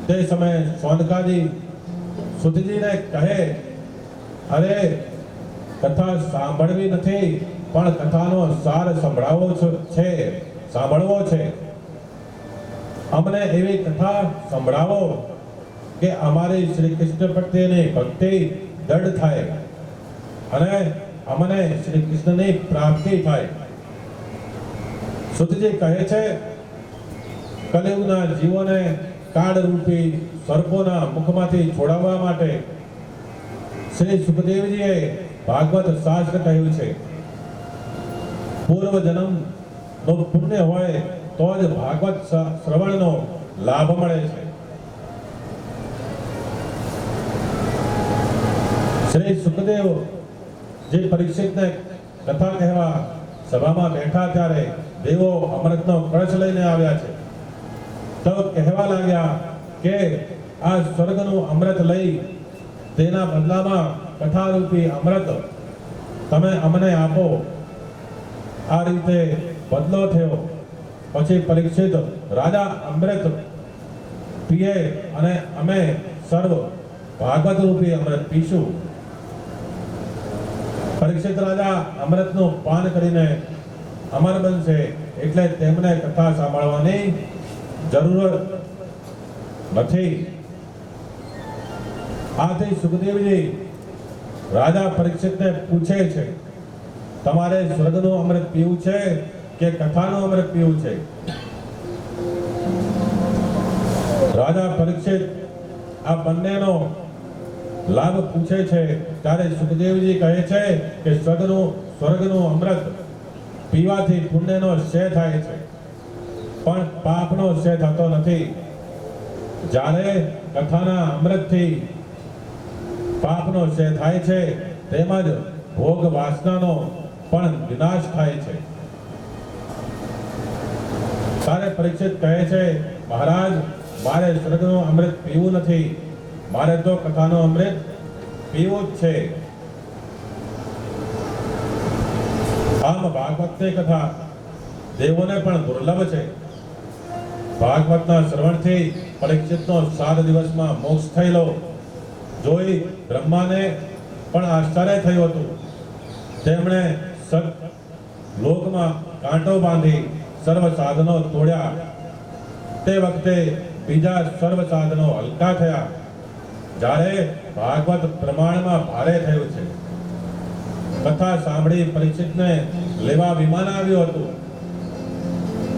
તે સમયે સૌનકાદી સુતજીને કહે, અરે, કથા સાંભળવી નથી, પણ કથાનો સાર સાંભળવો છે. અમને એવી કથા સંભળાવો કે અમારી શ્રી કૃષ્ણ પ્રત્યેની ભક્તિ દૃઢ થાય અને અમને શ્રી કૃષ્ણની પ્રાપ્તિ થાય. સુતજી કહે છે, કલિયુગના જીવોને કાળરૂપી સર્પોના મુખમાંથી છોડાવવા માટે શ્રી સુખદેવજીએ ભાગવત શાસ્ત્ર કહ્યું છે. પૂર્વ જન્મનો પુણ્ય હોય તો જ ભાગવત શ્રવણનો લાભ મળે છે. શ્રી સુખદેવ જે પરીક્ષિતને કથા કહેવા સભામાં બેઠા ત્યારે દેવો અમૃતનો કળશ લઈને આવ્યા છે. તો કહેવા લાગ્યા કે આ સ્વર્ગનું અમૃત લઈ તેના બદલામાં કથારૂપી અમૃત તમે અમને આપો. આ રીતે બદલો થયો. પછી પરીક્ષિત રાજા અમૃત પીએ અને અમે સર્વ ભાગવત રૂપી અમૃત પીશું. પરીક્ષિત રાજા અમૃતનું પાન કરીને અમર બનશે, એટલે તેમને કથા સાંભળવાની જરૂર નથી. આથી સુખદેવજી રાજા પરીક્ષિતને પૂછે છે, તમારે સ્વર્ગનું અમૃત પીવું છે કે કથાનું અમૃત પીવું છે? રાજા પરીક્ષિત આ બંનેનો લાભ પૂછે છે ત્યારે સુખદેવજી કહે છે કે સ્વર્ગનું અમૃત પીવાથી પુણ્યનો ક્ષય થાય છે, પણ પાપનો ક્ષય થતો નથી. જ્યારે કથાના અમૃતથી પાપનો ક્ષય થાય છે, તેમજ ભોગ વાસનાનો પણ વિનાશ થાય છે. ત્યારે પરીક્ષિત કહે છે, મહારાજ, મારે સ્વર્ગનું અમૃત પીવું નથી, મારે તો કથાનું અમૃત પીવું જ છે. આમ ભાગવતની કથા દેવોને પણ દુર્લભ છે. ભાગવતના શ્રવણથી પરીક્ષિતનો 7 દિવસમાં મોક્ષ થયેલો જોઈ બ્રહ્માને પણ આશ્ચર્ય થયું હતું. તેમણે લોકમાં કાંટો બાંધી સર્વ સાધનો તોડ્યા. તે વખતે બીજા સર્વ સાધનો હલકા થયા. જ્યારે ભાગવત પ્રમાણમાં ભારે થયું છે. કથા સાંભળી પરીક્ષિતને લેવા વિમાન આવ્યું હતું.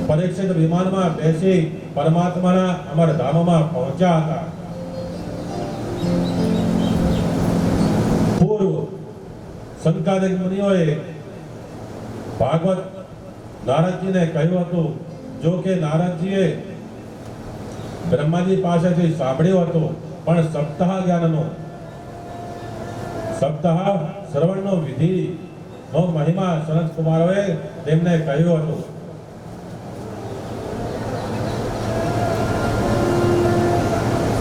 પરીક્ષિત વિમાનમાં બેસી પરમાત્માના અમરધામમાં પહોંચ્યા હતા. પૂર્વ સંકાદિક મુનિઓએ ભાગવત નારદજીને કહ્યું હતું. જો કે નારદજીએ બ્રહ્માજી પાસેથી સાંભળ્યું હતું, પણ સપ્તાહ જ્ઞાનનો સપ્તાહ શ્રવણનો વિધિનો મહિમા સનત કુમારોએ તેમને કહ્યું હતું.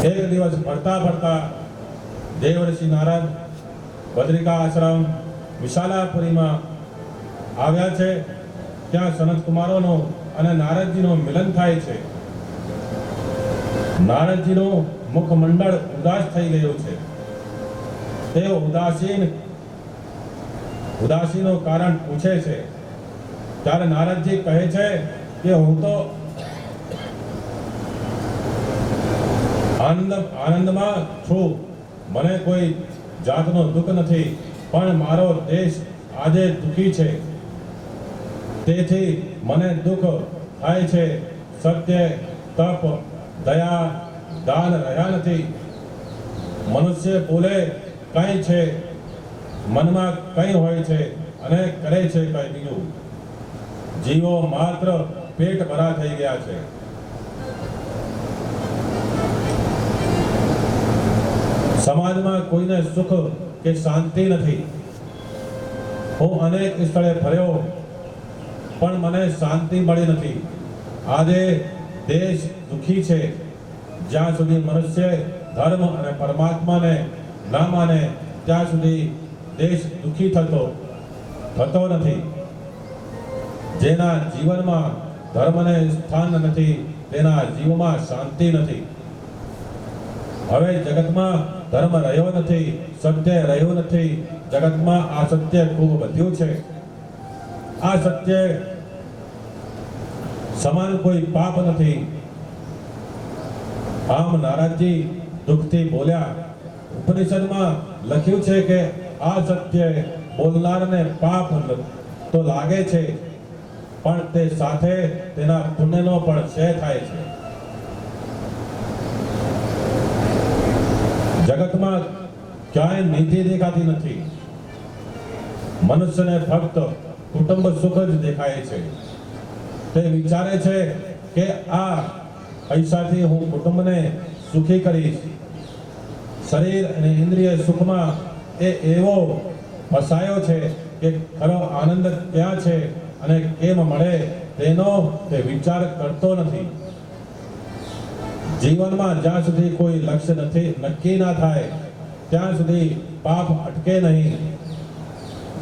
એક દિવસ ફરતા ફરતા દેવર્ષિ નારદ બદ્રિકા આશ્રમ વિશાલાપુરીમાં આવ્યા છે. ત્યાં સનત કુમારોનું અને નારદજીનું મિલન થાય છે. નારદજીનું મુખમંડળ ઉદાસ થઈ ગયું છે. તે ઉદાસીનું કારણ પૂછે છે. ત્યારે નારદજી કહે છે કે હું તો આનંદમાં છું, મને કોઈ જાતનું દુઃખ નથી, પણ મારો દેશ આજે દુઃખી છે, તેથી મને દુઃખ થાય છે. સત્ય, તપ, દયા, દાન રહ્યા નથી. મનુષ્ય બોલે કંઈ છે, મનમાં કંઈ હોય છે અને કરે છે કંઈ બીજું. જીવો માત્ર પેટ ભરા થઈ ગયા છે. સમાજમાં કોઈને સુખ કે શાંતિ નથી. હું અનેક સ્થળે ફર્યો, પણ મને શાંતિ મળી નથી. આજે દેશ દુઃખી છે. જ્યાં સુધી મનુષ્ય ધર્મ અને પરમાત્માને ના માને, ત્યાં સુધી દેશ દુઃખી થતો નથી. જેના જીવનમાં ધર્મને સ્થાન નથી, તેના જીવમાં શાંતિ નથી. હવે જગતમાં ધર્મ રહ્યો નથી, સત્ય રહ્યું નથી. જગતમાં આ સત્ય ખૂબ વધ્યું છે. આ સત્ય સમાન કોઈ પાપ નથી. આમ નારદજી દુઃખથી બોલ્યા. ઉપનિષદમાં લખ્યું છે કે આ સત્ય બોલનારને પાપ તો લાગે છે, પણ તે સાથે તેના પુણ્યનો પણ ક્ષય થાય છે. જગતમાં ક્યાંય નીતિ દેખાતી નથી. મનુષ્યને ફક્ત કુટુંબ સુખ જ દેખાય છે. તે વિચારે છે કે આ પૈસાથી હું કુટુંબને સુખી કરીશ. શરીર અને ઇન્દ્રિય સુખમાં એ એવો ફસાયો છે કે ખરો આનંદ ક્યાં છે અને કેમ મળે તેનો તે વિચાર કરતો નથી. જીવનમાં જ્યાં સુધી કોઈ લક્ષ્ય નક્કી ના થાય ત્યાં સુધી પાપ અટકે નહીં.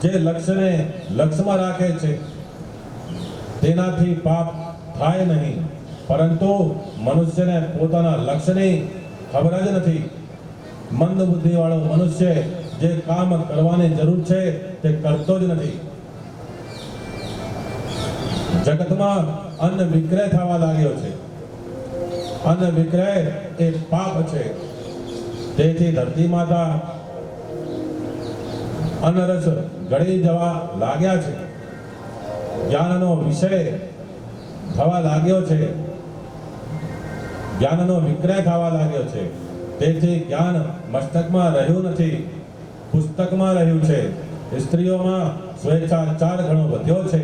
જે લક્ષ્યને લક્ષ્યમાં રાખે છે તેનાથી પાપ થાય નહીં, પરંતુ મનુષ્યને પોતાના લક્ષ્યની ખબર જ નથી. મંદ બુદ્ધિવાળો મનુષ્ય જે કામ કરવાની જરૂર છે તે કરતો જ નથી. જગતમાં અન્ન વિક્રય થવા લાગ્યો છે. અન્ન વિક્રય એ પાપ છે. તેથી ધરતી માતા અન્નરસ ગળી જવા લાગ્યા છે. જ્ઞાનનો વિષય થવા લાગ્યો છે. જ્ઞાનનો વિક્રય થવા લાગ્યો છે. તેથી જ્ઞાન મસ્તકમાં રહ્યું નથી, પુસ્તકમાં રહ્યું છે. સ્ત્રીઓમાં સ્વેચ્છાચાર ઘણો વધ્યો છે.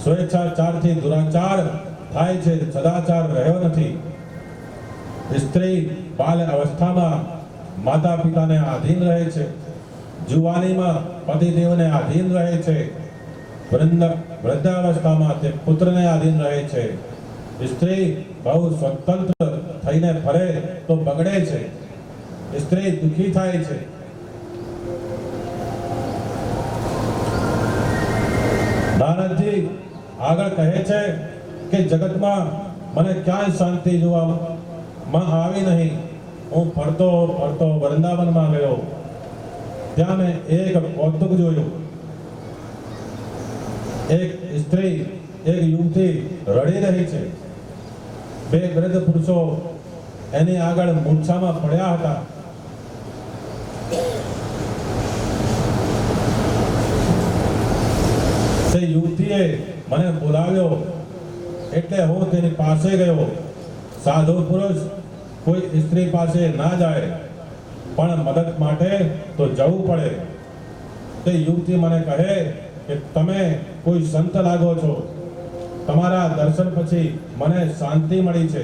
સ્વેચ્છાચારથી દુરાચાર થાય છે, સદાચાર રહ્યો નથી. સ્ત્રી બાલ અવસ્થામાં માતા પિતાને આધીન રહે છે. જુવાનીમાં પતિદેવને આધીન રહે છે. વૃદ્ધાવસ્થામાં તે પુત્રને આધીન રહે છે. સ્ત્રી બહુ સ્વતંત્ર થઈને ફરે તો બગડે છે. સ્ત્રી દુઃખી થાય છે. નારદજી આગળ કહે છે કે જગતમાં મને ક્યાંય શાંતિ જોવામાં આવી નહીં. હું ફરતો ફરતો વૃંદાવનમાં ગયો. ત્યાં મેં એક કૌતુક જોયું. એક સ્ત્રી, એક યુવતી રડી રહી છે. બે વૃદ્ધ પુરુષો એની આગળ મૂર્છામાં પડ્યા હતા. તે યુવતીએ મને બોલાવ્યો એટલે હું તેની પાસે ગયો. સાધુ પુરુષ કોઈ સ્ત્રી પાસે ના જાય, પણ મદદ માટે તો જવું પડે. તે યુવતી મને કહે કે તમે કોઈ સંત લાગો છો. તમારા દર્શન પછી મને શાંતિ મળી છે.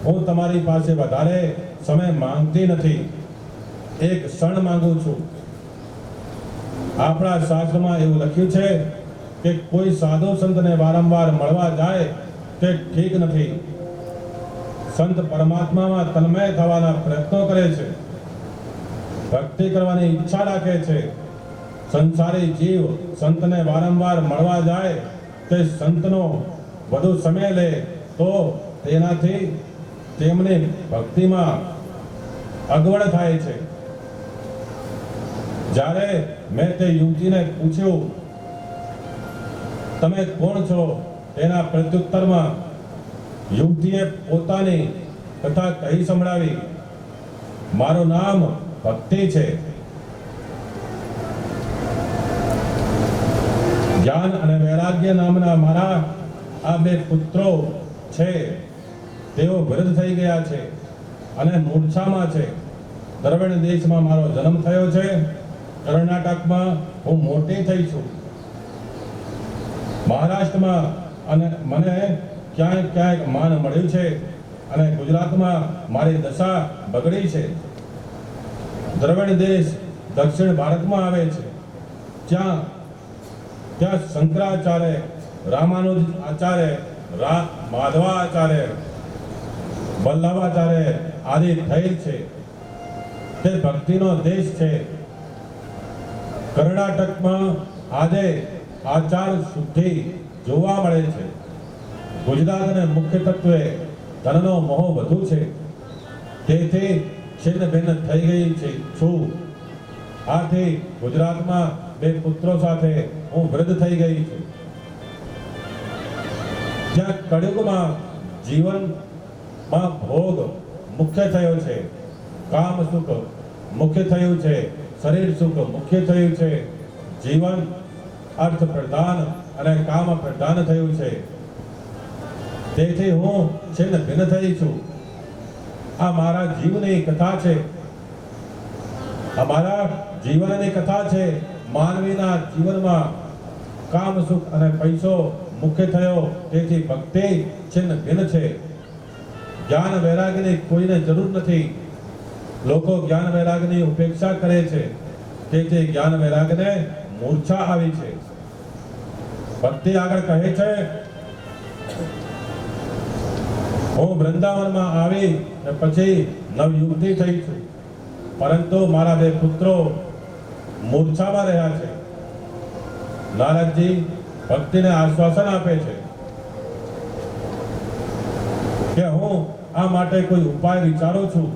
હું તમારી પાસે વધારે સમય માંગતી નથી, એક ક્ષણ માંગુ છું. આપણા શાસ્ત્રમાં એવું લખ્યું છે કે કોઈ સાધુ સંતને વારંવાર મળવા જાય તે ઠીક નથી. સંત પરમાત્મામાં તન્મય થવાના પ્રયત્નો કરે છે, ભક્તિ કરવાની ઈચ્છા રાખે છે. સંસારી જીવ સંતને વારંવાર મળવા જાય તે સંતનો વધુ સમય લે તો તેનાથી તેમની ભક્તિમાં અગવડ થાય છે. જ્યારે મેં તે યુવતીને પૂછ્યું તમે કોણ છો, તેના પ્રત્યુત્તરમાં યુવતીએ પોતાની કથા કહી સંભળાવી. મારું નામ ભક્તિ છે. જ્ઞાન અને વૈરાગ્ય નામના મારા આ બે પુત્રો છે. તેઓ વૃદ્ધ થઈ ગયા છે અને મૂર્છામાં છે. દ્રવિડ દેશમાં મારો જન્મ થયો છે. કર્ણાટકમાં હું મોટી થઈ છું. મહારાષ્ટ્રમાં અને મને ક્યાંક ક્યાંક માન મળ્યું છે અને ગુજરાતમાં મારી દશા બગડી છે. દ્રવિડ દેશ દક્ષિણ ભારતમાં આવે છે. ત્યાં શંકરાચાર્ય, રામાનુજ આચાર્ય, માધવાચાર્ય, વલ્લભાચાર્ય આદિ થયેલ છે. તે ભક્તિનો દેશ છે. કર્ણાટકમાં આજે આચાર શુદ્ધિ જોવા મળે છે. ગુજરાતને મુખ્ય તત્વે ધનનો મોહ વધુ છે. તેથી છિન્ન ભિન્ન થઈ ગઈ છે છું. આથી ગુજરાતમાં બે પુત્રો સાથે હું વૃદ્ધ થઈ ગઈ છું. ત્યાં કળિયુગમાં જીવનમાં ભોગ મુખ્ય થયો છે. કામ સુખ મુખ્ય થયું છે. શરીર સુખ મુખ્ય થયું છે. જીવન અર્થ પ્રધાન અને કામ પ્રધાન થયું છે. તેથી હું છિન્ન ભિન્ન થઈ છું. આ મારા જીવની કથા છે. અમારા જીવનની કથા છે. માનવીના જીવનમાં કામ સુખ અને પૈસો મુખ્ય થયો, તેથી ભક્તિ છિન્ન ભિન્ન છે. જ્ઞાન વૈરાગ્યની કોઈને જરૂર નથી. લોકો જ્ઞાન વૈરાગ્યની ઉપેક્ષા કરે છે, તેથી જ્ઞાન વૈરાગ્યને મૂર્છા આવી છે. ભક્તિ આગળ કહે છે, હું વૃંદાવનમાં આવી ને પછી નવયુવતી થઈ છું, પરંતુ મારા 2 પુત્રો મૂર્છામાં રહ્યા છે. નારદજી ભક્તિને આશ્વાસન આપે છે કે હું આ માટે કોઈ ઉપાય વિચારું છું.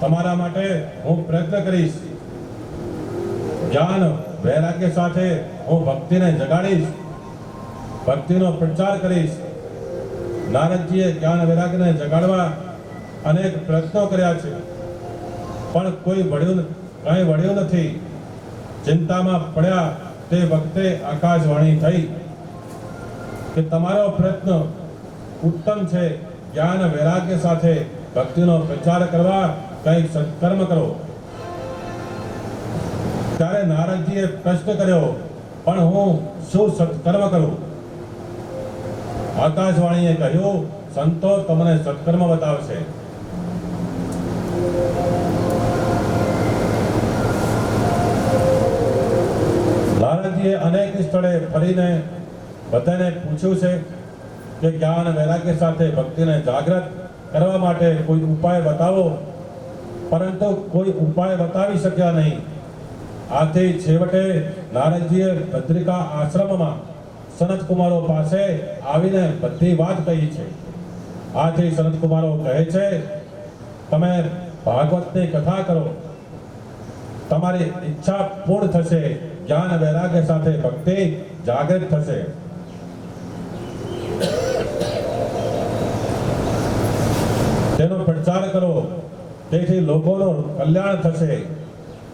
તમારા માટે હું પ્રયત્ન કરીશ. જ્ઞાન વૈરાગ્ય સાથે હું ભક્તિને જગાડીશ, ભક્તિનો પ્રચાર કરીશ. નારદજીએ જ્ઞાન વૈરાગ્યને જગાડવા અનેક પ્રયત્નો કર્યા છે, પણ કંઈ વળ્યું નથી. ચિંતામાં પડ્યા તે વખતે આકાશવાણી થઈ કે તમારો પ્રયત્ન ઉત્તમ છે. જ્ઞાન વૈરાગ્ય સાથે ભક્તિનો પ્રચાર કરવા કંઈક સત્કર્મ કરો. ત્યારે નારદજીએ પ્રશ્ન કર્યો, પણ હું શું સત્કર્મ કરું? આકાશવાણીએ કહ્યું, સંતો તમને સત્કર્મ બતાવશે. નારદજીએ અનેક સ્થળે ફરીને બધાને પૂછ્યું છે કે જ્ઞાન વૈરાગ્ય સાથે ભક્તિને જાગૃત કરવા માટે કોઈ ઉપાય બતાવો, પરંતુ કોઈ ઉપાય બતાવી શક્યા નહીં. આથી છેવટે નારદજીએ બદ્રિકા આશ્રમમાં સનત કુમારો પાસે આવીને બધી વાત કહી છે. આથી સનત કુમારો કહે છે, તમે ભાગવતની કથા કરો, તમારી ઈચ્છા પૂર્ણ થશે. જ્ઞાન વૈરાગ્ય સાથે ભક્તિ જાગૃત થશે. તેનો પ્રચાર કરો, તેથી લોકોનું કલ્યાણ થશે.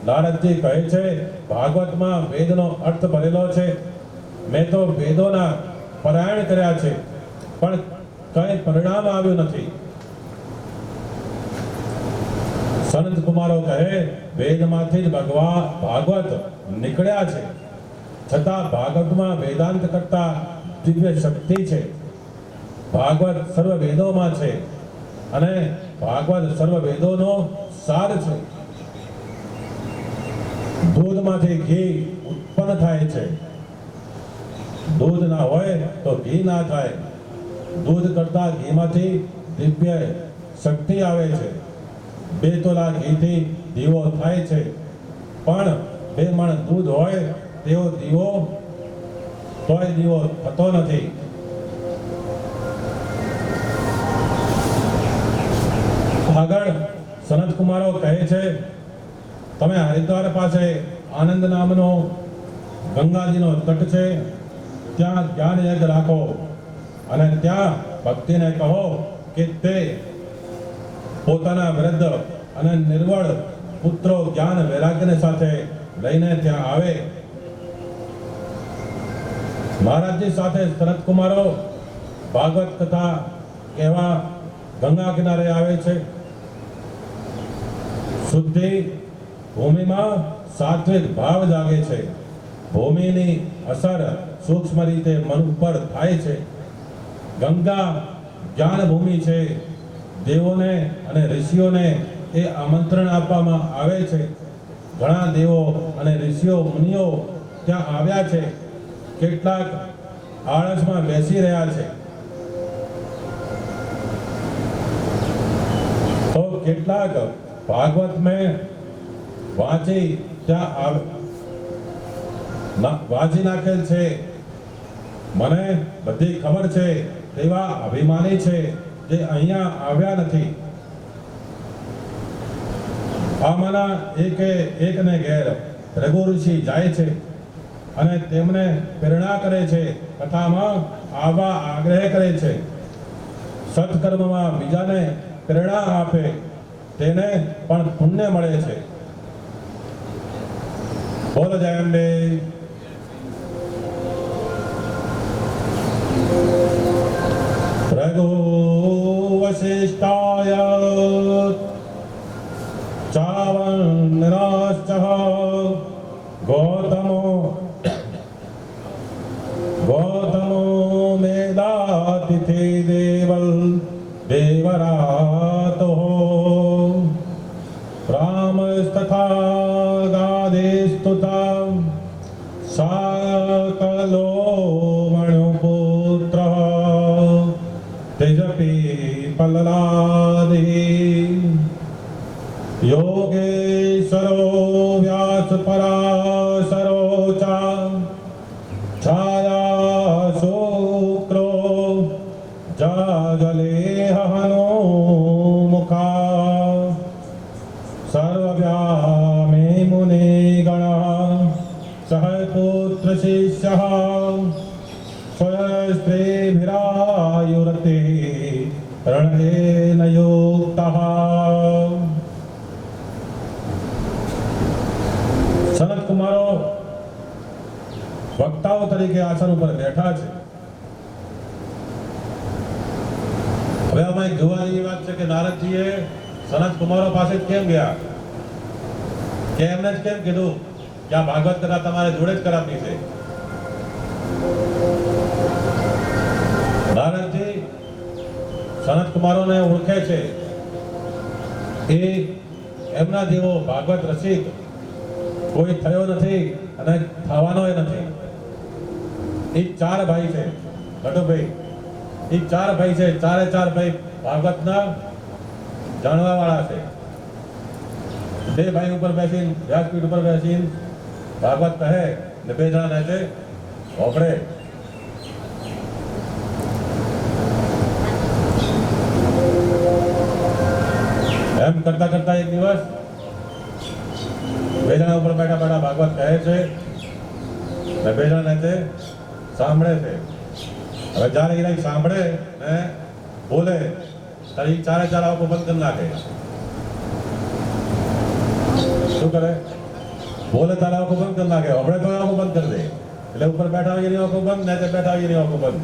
નારદજી કહે છે, ભાગવતમાં વેદનો અર્થ ભરેલો છે. મેં તો વેદોના પારાયણ કર્યા છે, પણ કંઈ પરિણામ આવ્યું નથી. સનત કુમારો કહે, વેદમાંથી જ ભાગવત નીકળ્યા છે, છતાં ભાગવતમાં વેદાંત કરતા દિવ્ય શક્તિ છે. ભાગવત સર્વ વેદોમાં છે અને ભાગવત સર્વ વેદોનો સાર છે. દૂધમાંથી ઘી ઉત્પન્ન થાય છે. દૂધ ના હોય તો ઘી ના થાય. દૂધ કરતા ઘીમાંથી દિવ્ય શક્તિ આવે છે. 2 તોલા ઘીથી દીવો થાય છે, પણ 2 મણ દૂધ હોય તેવો દીવો તોય દીવો થતો નથી. આગળ સનત કુમારો કહે છે, તમે હરિદ્વાર પાસે આનંદ નામનો ગંગાજીનો તટ છે, ત્યાં જ્ઞાન યજ્ઞ રાખો અને ત્યાં ભક્તિને કહો કે તે પોતાના વૃદ્ધ અને નિર્બળ પુત્રો જ્ઞાન વૈરાગ્યને સાથે લઈને ત્યાં આવે. મહારાજજી સાથે સનત કુમારો ભાગવત કથા કહેવા ગંગા કિનારે આવે છે. શુદ્ધિ ભૂમિમાં સાત્વિક ભાવ જાગે છે. ભૂમિની અસર સૂક્ષ્મ રીતે મન ઉપર થાય છે. ગંગા જ્ઞાન ભૂમિ છે. દેવોને અને ઋષિઓને એ આમંત્રણ આપવામાં આવે છે. ઘણા દેવો અને ઋષિઓ મુનિઓ ત્યાં આવ્યા છે. કેટલાક આળસમાં બેસી રહ્યા છે, તો કેટલાક ભાગવત મેં વાંચી ત્યાં વાંચી નાખેલ છે. મને બધી ખબર છે તેવા અભિમાની છે જે અહીંયા આવ્યા નથી. આમાંના એકને ઘેર રઘુ ઋષિ જાય છે અને તેમને પ્રેરણા કરે છે. કથામાં આવવા આગ્રહ કરે છે. સત્કર્મમાં બીજાને પ્રેરણા આપે તેને પણ પુણ્ય મળે છે. બોલો જય અંબે. રઘુ વશિષ્ઠાય ચાવન્નરાશ્ચ ગૌતમો देवरातो रामस्तथा गादेस्तुता सकलो मणुपुत्र तेजपि पल्ललादि योगेश्वरो व्यासपराशरो छाया शुक्रो जागलेहनो मुखा सर्वव्यामे मुने गणः सह पुत्र शिष्यः स्वस्त्रीभिरायुरते रणेन युक्तः। સનત કુમારો વક્તાઓ તરીકે આસન ઉપર બેઠા છે. હવે આમાં એક જોવાની વાત છે કે નારદજીએ સનત કુમારો પાસે જ કેમ ગયા, કે એમને જ કેમ કીધું કે આ ભાગવત કથા તમારે જોડે જ કરાવવી છે. નારદજી સનત કુમારોને ઓળખે છે. એ એમના જેવો ભાગવત રસિક કોઈ થયો નથી અને થવાનો નથી. એ ચાર ભાઈ છે લટુભાઈ, એ ચાર ભાઈ છે, ચારે ચાર ભાઈ ભાગવતના જાણવા વાળા છે. બે ભાઈ ઉપર બેસીને વ્યાસપીઠ ઉપર બેસીને ભાગવત કહે ને બે જણા નાચે હોપડે. એમ કરતા કરતા એક દિવસ બે જણા ઉપર બેઠા બેઠા ભાગવત કહે છે ને બે જણા નાચે સાંભળે છે. હવે જ્યારે એ સાંભળે ને બોલે ત્યારે એ ચારે ચાર આંખો બંધ કરી નાખે. શું કરે? બોલે તારે આંખો બંધ કરી નાખે, હમણાં તો આંખો બંધ કરી દે. એટલે ઉપર બેઠા હોય એની આંખો બંધ, ને બેઠા હોય એની આંખો બંધ.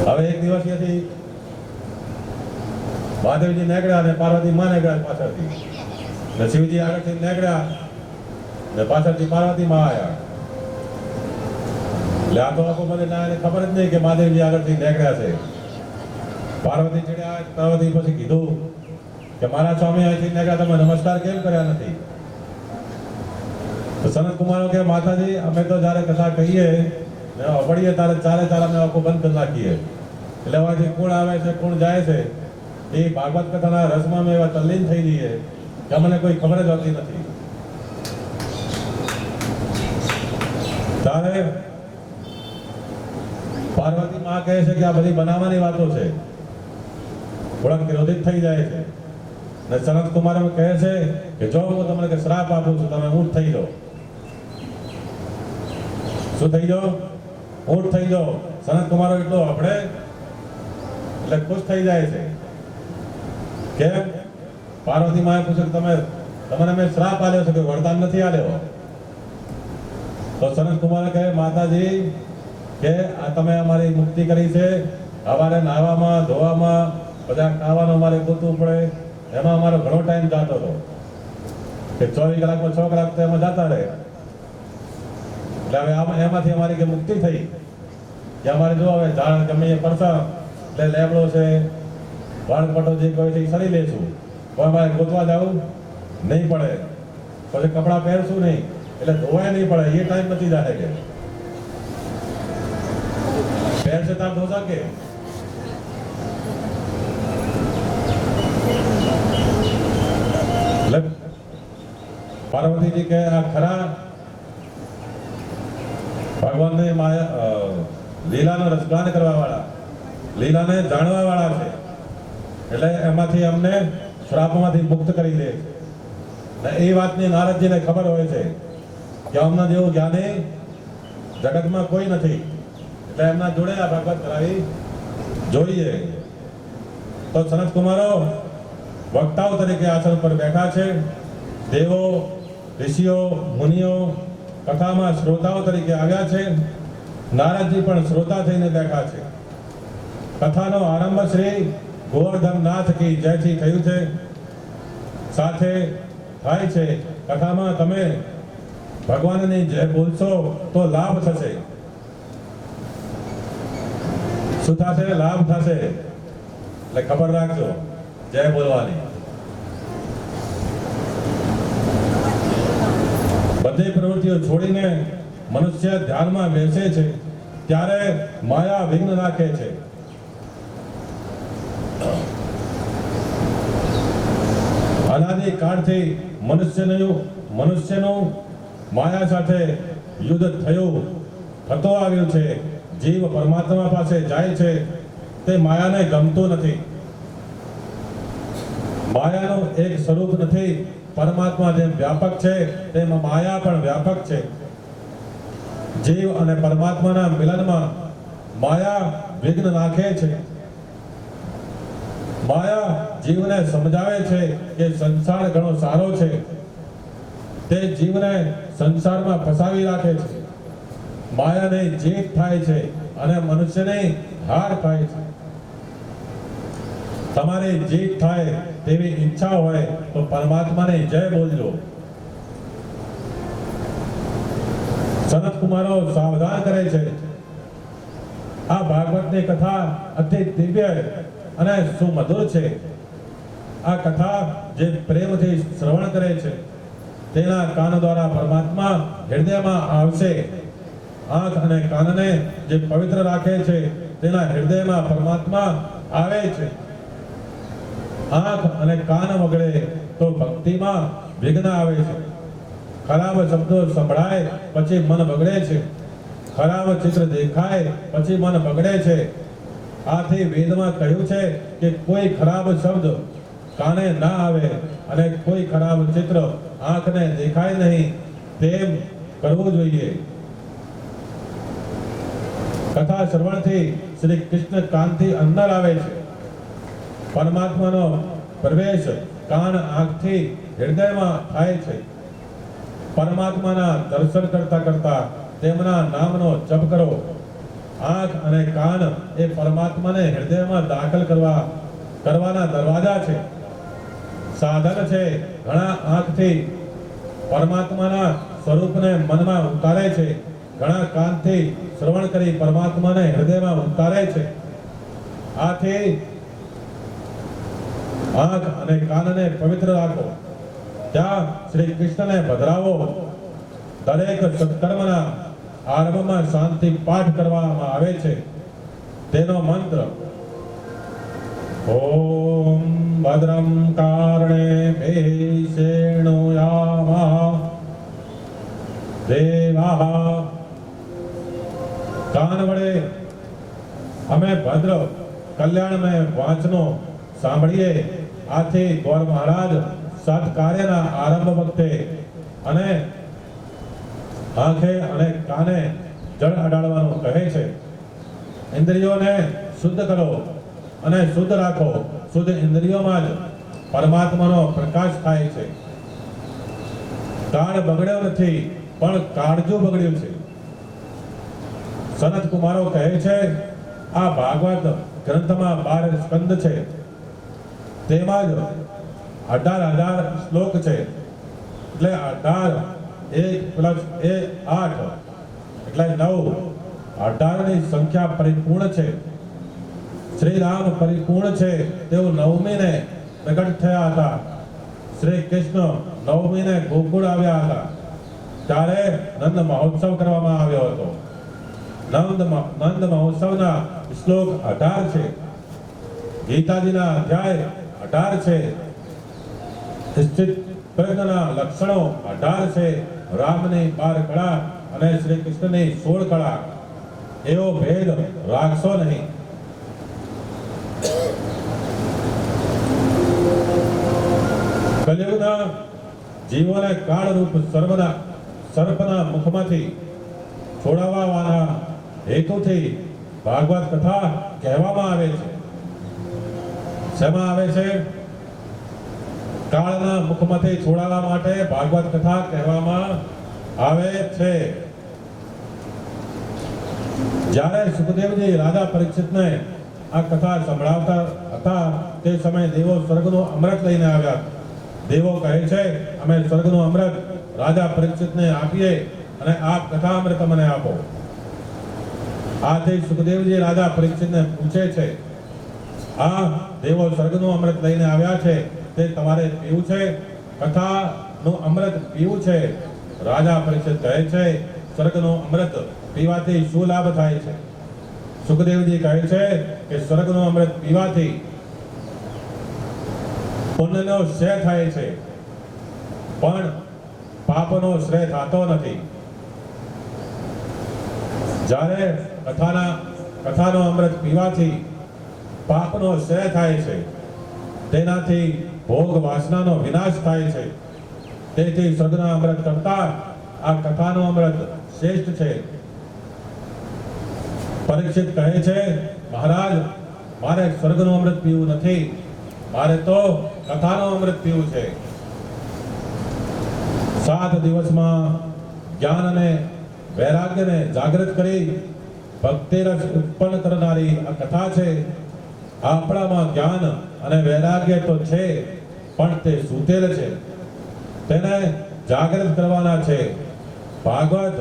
હવે એક દિવસ ત્યાંથી મહાદેવજી નીકળ્યા ને પાર્વતી માં નીકળ્યા પાછળથી, ને શિવજી આગળથી નીકળ્યા ને પાછળથી પાર્વતી માં આવ્યા. એટલે આ તો આંખો બંધ એટલે એને ખબર જ નહીં કે મહાદેવજી આગળથી નીકળ્યા છે. પાર્વતી ચડ્યા, પાર્વતી પછી કીધું કે મારા સ્વામી અહીંથી નીકળ્યા, તમે નમસ્કાર કેમ કર્યા નથી? તો સનત કુમારો કે માતાજી અમે તો જ્યારે કથા કહીએ ને અપડીએ ત્યારે ચારે ચાર અમે આંખો બંધ કરી નાખીએ. એટલે હવેથી કોણ આવે છે કોણ જાય છે એ ભાગવત કથાના રસમાં અમે એવા તલ્લીન થઈ જઈએ કે અમને કોઈ ખબર જ હોતી નથી. ત્યારે પાર્વતી માં કહે છે કે આ બધી બનાવવાની વાતો છે, થોડાક ક્રોધિત થઈ જાય છે. ને સનત કુમાર કહે છે કે જો હું તમને કે શ્રાપ આપું છું, તમે ઊંટ થઈ જાઓ. શું થઈ જાઓ? ઊંટ થઈ જાઓ. સનત કુમારો એટલો આપણે એટલે ખુશ થઈ જાય છે. કેમ? પાર્વતી માએ પૂછ્યું તમે તમને મેં શ્રાપ આલ્યો છે કે વરદાન નથી આલ્યો? તો સનત કુમાર કહે માતાજી કે આ તમે અમારી મુક્તિ કરી છે, અમારે નાહવામાં ધોવામાં બધા ખાવાનું અમારે ગોતવું પડે, એમાં અમારો ઘણો ટાઈમ જતો હતો કે 24 કલાકમાં 6 કલાક તો એમાં જતા રહે. એટલે હવે એમાંથી અમારી કે મુક્તિ થઈ કે અમારે જો હવે ઝાડ ગમે એ પડતા એટલે લેબડો છે વાળપટો જે કહે છે એ સરી લેશું, તો અમારે ગોતવા જવું નહીં પડે, પછી કપડાં પહેરશું નહીં એટલે ધોવાય નહીં પડે, એ ટાઈમ નથી જાય કે પહેરશે તાર ધોતા કે પાર્વતીજી કે આ ખરા ભગવાનને લીલાનો રસગાન કરવા વાળા, લીલાને જાણવા વાળા છે. એટલે એમાંથી અમને શ્રાપમાંથી મુક્ત કરી દે છે. એ વાતની નારદજીને ખબર હોય છે કે અમના જેવું જ્ઞાની જગતમાં કોઈ નથી, એટલે એમના જોડે આ ભાગવત કરાવી જોઈએ. તો સનત કુમારો વક્તાઓ તરીકે આસન પર બેઠા છે. દેવો ઋષિઓ મુનિઓ કથામાં શ્રોતાઓ તરીકે આવ્યા છે. નારદજી પણ શ્રોતા થઈને બેઠા છે. કથાનો આરંભ શ્રી ગોવર્ધનનાથ કી જયથી થયું છે. સાથે થાય છે કથામાં તમે ભગવાનની જય બોલશો તો લાભ થશે. શું થશે? લાભ થશે. એટલે ખબર રાખજો, જય બોલવાની. બધી પ્રવૃત્તિઓ છોડીને મનુષ્ય ધ્યાનમાં બેસે છે ત્યારે માયા વિઘ્ન નાખે છે. અનાદિ કાળથી મનુષ્યનું માયા સાથે યુદ્ધ થતો આવ્યું છે. જીવ પરમાત્મા પાસે જાય છે તે માયાને ગમતું નથી. માયાનું એક સ્વરૂપ નથી. પરમાત્મા જેમ વ્યાપક છે તેમ માયા પણ વ્યાપક છે. જીવ અને પરમાત્માના મિલનમાં માયા વિઘ્ન નાખે છે. માયા જીવને સમજાવે છે કે સંસાર ઘણો સારો છે. તે જીવને સંસારમાં ફસાવી રાખે છે. માયાને જીત થાય છે અને મનુષ્યને હાર થાય છે. તમારી જીત થાય તેવી ઈચ્છા હોય તો પરમાત્માને જય બોલજો. સનત કુમારો સાવધાન કરે છે. આ ભાગવતની કથા અતિ દિવ્ય અને સુમધુર છે. આ કથા જે પ્રેમથી શ્રવણ કરે છે તેના કાન દ્વારા પરમાત્મા હૃદયમાં આવશે. આંખ અને કાનને જે પવિત્ર રાખે છે તેના હૃદયમાં પરમાત્મા આવે છે. આંખ અને કાન બગડે તો ભક્તિમાં વિઘ્ન આવે છે. ખરાબ શબ્દો સંભળાય પછી મન બગડે છે. ખરાબ ચિત્ર દેખાય પછી મન બગડે છે. આથી વેદમાં કહ્યું છે કે કોઈ ખરાબ શબ્દ કાને ના આવે અને કોઈ ખરાબ ચિત્ર આંખને દેખાય નહીં તેમ કરવું જોઈએ. કથા શ્રવણથી શ્રી કૃષ્ણ કાનથી અંદર આવે છે. પરમાત્માનો પ્રવેશ કાન આંખથી હૃદયમાં થાય છે. પરમાત્માના દર્શન કરતા કરતા તેમના નામનો જપ કરો. આંખ અને કાન એ પરમાત્માને હૃદયમાં દાખલ કરવાના દરવાજા છે, સાધન છે. ઘણા આંખથી પરમાત્માના સ્વરૂપને મનમાં ઉતારે છે. ઘણા કાનથી શ્રવણ કરી પરમાત્માને હૃદયમાં ઉતારે છે. આથી આંખ અને કાનને પવિત્ર રાખો. ત્યાં શ્રી કૃષ્ણને પધરાવો. દરેક સત્કર્મના આરંભમાં શાંતિ પાઠ કરવામાં આવે છે. તેનો મંત્ર ઓમ ભદ્રમ કારણે શેણુયામઃ દેવાઃ. કાન વડે અમે ભદ્ર કલ્યાણમય વાંચનો સાંભળીએ. આથી ગોર મહારાજ સત્કાર્યના આરંભ વખતે અને આંખે અને કાને જળ અડાડવાનું કહે છે. ઇન્દ્રિયોને શુદ્ધ કરો અને શુદ્ધ રાખો. શુદ્ધ ઇન્દ્રિયોમાં જ પરમાત્માનો પ્રકાશ થાય છે. કાળ બગડ્યો નથી પણ કાળજું બગડ્યું છે. સનત કુમારો કહે છે આ ભાગવત ગ્રંથમાં 12 સ્કંદ છે. તેમાં જ 18,000 શ્લોક છે. એટલે 18 1 + 8 એટલે 9. 18 ની સંખ્યા પરિપૂર્ણ છે. શ્રી રામ પરિપૂર્ણ છે. તેઓ નવમીને પ્રગટ થયા હતા. શ્રી કૃષ્ણ નવમીને ગોકુળ આવ્યા હતા. ત્યારે નંદ મહોત્સવ કરવામાં આવ્યો હતો. નંદ મહોત્સવના શ્લોક 18 છે. ગીતાજીના અધ્યાય 18 છે. સ્થિત પ્રજ્ઞના લક્ષણો 18 છે. રામની 12 કળા અને શ્રી કૃષ્ણની 16 કળા. એવો ભેદ રાખશો નહીં. કલિયુગના જીવોને કાળરૂપ સર્પના મુખમાંથી છોડાવવાના હેતુથી ભાગવત કથા કહેવામાં આવે છે. શેમાં આવે છે? કાળના મુખમાંથી છોડાવવા માટે ભાગવત કથા કહેવામાં આવે છે. જ્યારે સુખદેવજી રાજા પરીક્ષિતને આ કથા સંભળાવતા હતા તે સમયે દેવો સ્વર્ગનું અમૃત લઈને આવ્યા. દેવો કહે છે અમે સ્વર્ગનું અમૃત રાજા પરીક્ષિતને આપીએ અને આપ કથા અમૃત મને આપો. આથી સુખદેવજી રાજા પરીક્ષિતને પૂછે છે, આ દેવો સ્વર્ગનું અમૃત લઈને આવ્યા છે, તે તમારે પીવું છે? કથાનું અમૃત પીવું છે? રાજા પરીક્ષિત કહે છે, સ્વર્ગનું અમૃત પીવાથી શું લાભ થાય છે? સુખદેવજી કહે છે કે સ્વર્ગનું અમૃત પીવાથી પુણ્યનો ક્ષય થાય છે, પણ પાપનો શ્રેય થતો નથી. જ્યારે કથાનો અમૃત પીવાથી પાપનો ક્ષય થાય છે, તેનાથી ભોગ વાસનાનો વિનાશ થાય છે. તેથી સ્વર્ગના અમૃત કરતા આ કથાનું અમૃત શ્રેષ્ઠ છે. પરીક્ષિત કહે છે, મહારાજ, મારે સ્વર્ગનું અમૃત પીવું નથી, મારે તો કથાનું અમૃત પીવું છે. 7 દિવસમાં જ્ઞાન અને વૈરાગ્યને જાગૃત કરી ભક્તિ રસ ઉત્પન્ન કરનારી આ કથા છે. આપણામાં જ્ઞાન અને વૈરાગ્ય તો છે, પણ તે સૂતેલ છે, તેને જાગૃત કરવાના છે. ભાગવત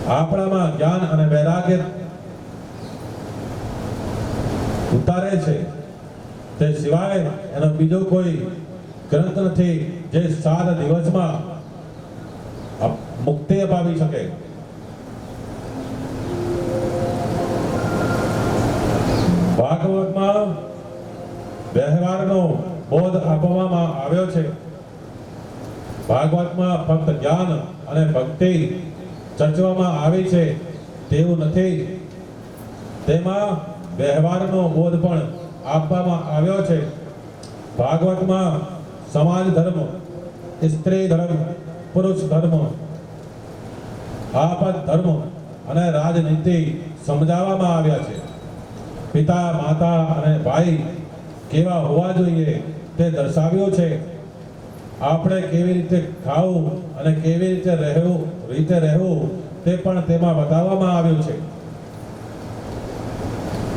આપણામાં જ્ઞાન અને વૈરાગ્ય ઉતારે છે. તે સિવાય એનો બીજો કોઈ ગ્રંથ નથી જે 7 દિવસમાં મુક્તિ અપાવી શકે. ભાગવતમાં વ્યવહારનો બોધ આપવામાં આવ્યો છે. ભાગવતમાં ફક્ત જ્ઞાન અને ભક્તિ ચર્ચવામાં આવી છે તેવું નથી, તેમાં વ્યવહારનો બોધ પણ આપવામાં આવ્યો છે. ભાગવતમાં સમાજ ધર્મ, સ્ત્રી ધર્મ, પુરુષ ધર્મ, આપત ધર્મ અને રાજનીતિ સમજાવવામાં આવ્યા છે. પિતા, માતા અને ભાઈ કેવા હોવા જોઈએ તે દર્શાવ્યું છે. આપણે કેવી રીતે ખાવું અને કેવી રીતે રહેવું તે પણ તેમાં બતાવવામાં આવ્યું છે.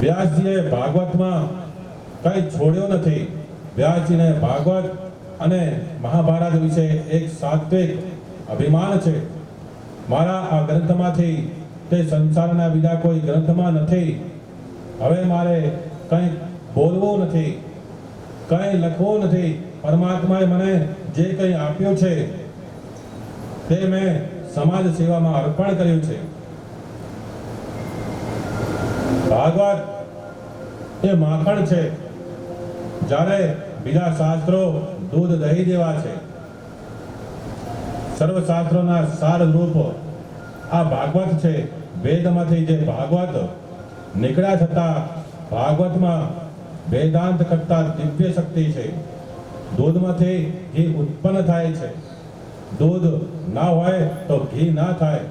વ્યાસજીએ ભાગવતમાં કંઈ છોડ્યો નથી. વ્યાસજીને ભાગવત અને મહાભારત વિશે એક સાત્વિક અભિમાન છે. મારા આ ગ્રંથમાંથી તે સંસારના બીજા કોઈ ગ્રંથમાં નથી. હવે મારે કંઈ બોલવું નથી, કંઈ લખવું નથી. પરમાત્માએ મને જે કંઈ આપ્યું છે તે મેં સમાજ સેવામાં અર્પણ કર્યું છે. ભાગવત એ માખણ છે, જ્યારે બીજા શાસ્ત્રો દૂધ દહીં જેવા છે. સર્વ શાસ્ત્રોના સાર રૂપ આ ભાગવત છે. વેદમાંથી જે ભાગવત નીકળ્યા છતાં ભાગવતમાં વેદાંત કરતા દિવ્ય શક્તિ છે. દૂધમાંથી ઘી ઉત્પન્ન થાય છે. દૂધ ના હોય તો ઘી ના થાય.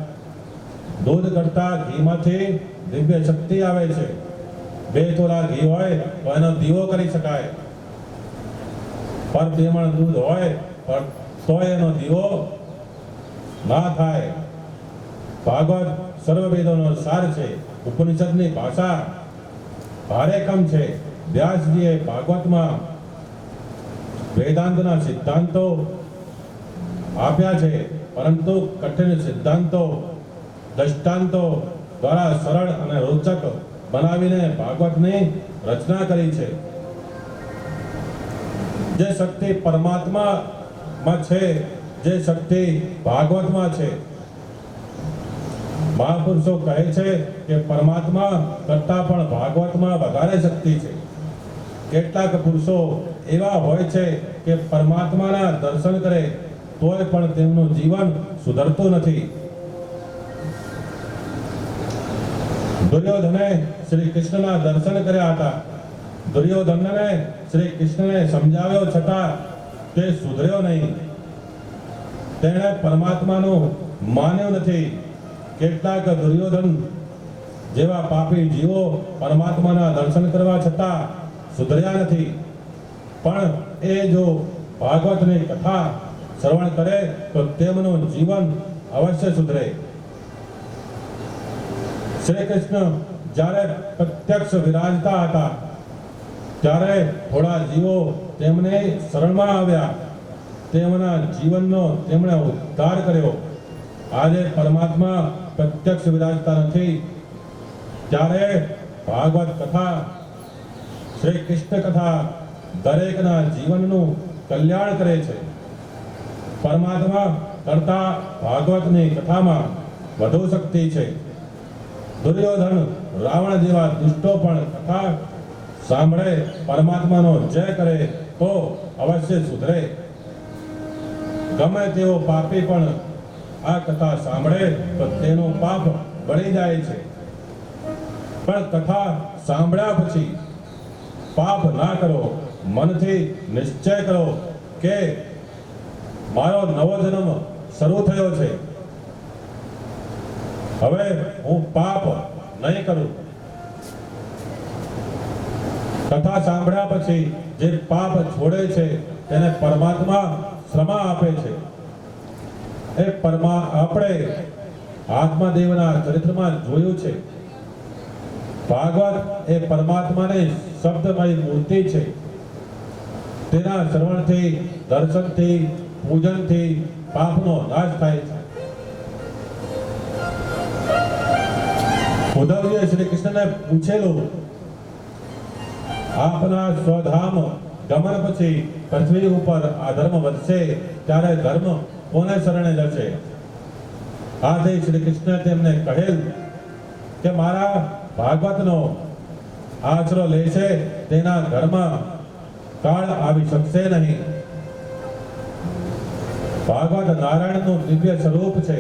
દૂધ કરતા ઘીમાંથી દિવ્ય શક્તિ આવે છે. 2 તોલા ઘી હોય તો એનો દીવો કરી શકાય. પર બેમણ દૂધ હોય તો એનો દીવો ના થાય. ભાગવત સર્વ વેદોનો સાર છે. ઉપનિષદની ભાષા ભારે કમ છે. વ્યાસજીએ ભાગવતમાં વેદાંતના સિદ્ધાંતો આપ્યા છે, પરંતુ કઠિન સિદ્ધાંતો દ્રષ્ટાંતો દ્વારા સરળ અને રોચક બનાવીને ભાગવતની રચના કરી છે. જે શક્તિ પરમાત્મામાં છે, જે શક્તિ ભાગવતમાં છે. મહાપુરુષો કહે છે કે પરમાત્મા કરતા પણ ભાગવતમાં વધારે શક્તિ છે. કેટલાક પુરુષો એવા હોય છે કે પરમાત્માના દર્શન કરે તોય પણ તેમનું જીવન સુધરતું નથી. દુર્યોધને શ્રી કૃષ્ણના દર્શન કર્યા હતા. દુર્યોધનને શ્રી કૃષ્ણને સમજાવ્યો છતાં તે સુધર્યો નહીં. તેણે પરમાત્માનું માન્યું નથી. કેટલાક દુર્યોધન જેવા પાપી જીવો પરમાત્માના દર્શન કરવા છતાં સુધર્યા નથી. પણ એ જો ભાગવતની કથા શ્રવણ કરે તો તેમનું જીવન અવશ્ય સુધરે. શ્રી કૃષ્ણ જ્યારે પ્રત્યક્ષ વિરાજતા હતા ત્યારે થોડા જીવો તેમને શરણમાં આવ્યા. તેમના જીવનનો તેમણે ઉદ્ધાર કર્યો. આજે પરમાત્મા પ્રત્યક્ષ વિરાજતા નથી, ત્યારે ભાગવત કથા, શ્રી કૃષ્ણ કથા દરેકના જીવનનું કલ્યાણ કરે છે. પરમાત્મા કરતા ભાગવતની કથામાં વધુ શક્તિ છે. દુર્યોધન, રાવણ જેવા દુષ્ટો પણ કથા સાંભળે, પરમાત્માનો જય કરે તો અવશ્ય સુધરે. ગમે તેવો પાપી પણ આ કથા સાંભળે તો તેનું પાપ બળી જાય છે. પણ કથા સાંભળ્યા પછી પાપ ના કરો, મનથી નિશ્ચય કરો કે મારો નવો જન્મ શરૂ થયો છે, હવે હું પાપ નહીં કરું. કથા સાંભળ્યા પછી જે પાપ છોડે છે તેને પરમાત્મા શ્રમા આપે છે. આપણે આત્માદેવના ચરિત્રમાં જોયું છે, ભાગવત એ પરમાત્માની શબ્દમય મૂર્તિ છે. તેના શ્રવણથી, દર્શનથી, પૂજનથી પાપનો નાશ થાય છે. ઉદ્ધવજીએ શ્રી કૃષ્ણને પૂછેલું, આપના સ્વધામ ગમન પછી પૃથ્વી ઉપર અધર્મ વધશે ત્યારે ધર્મ કોને શરણે જશે? આથી શ્રી કૃષ્ણ તેમને કહેલ કે મારા ભાગવતનો આશરો લેશે તેના ઘરમાં કાળ આવી શકશે નહીં. ભાગવત નારાયણનું દિવ્ય સ્વરૂપ છે.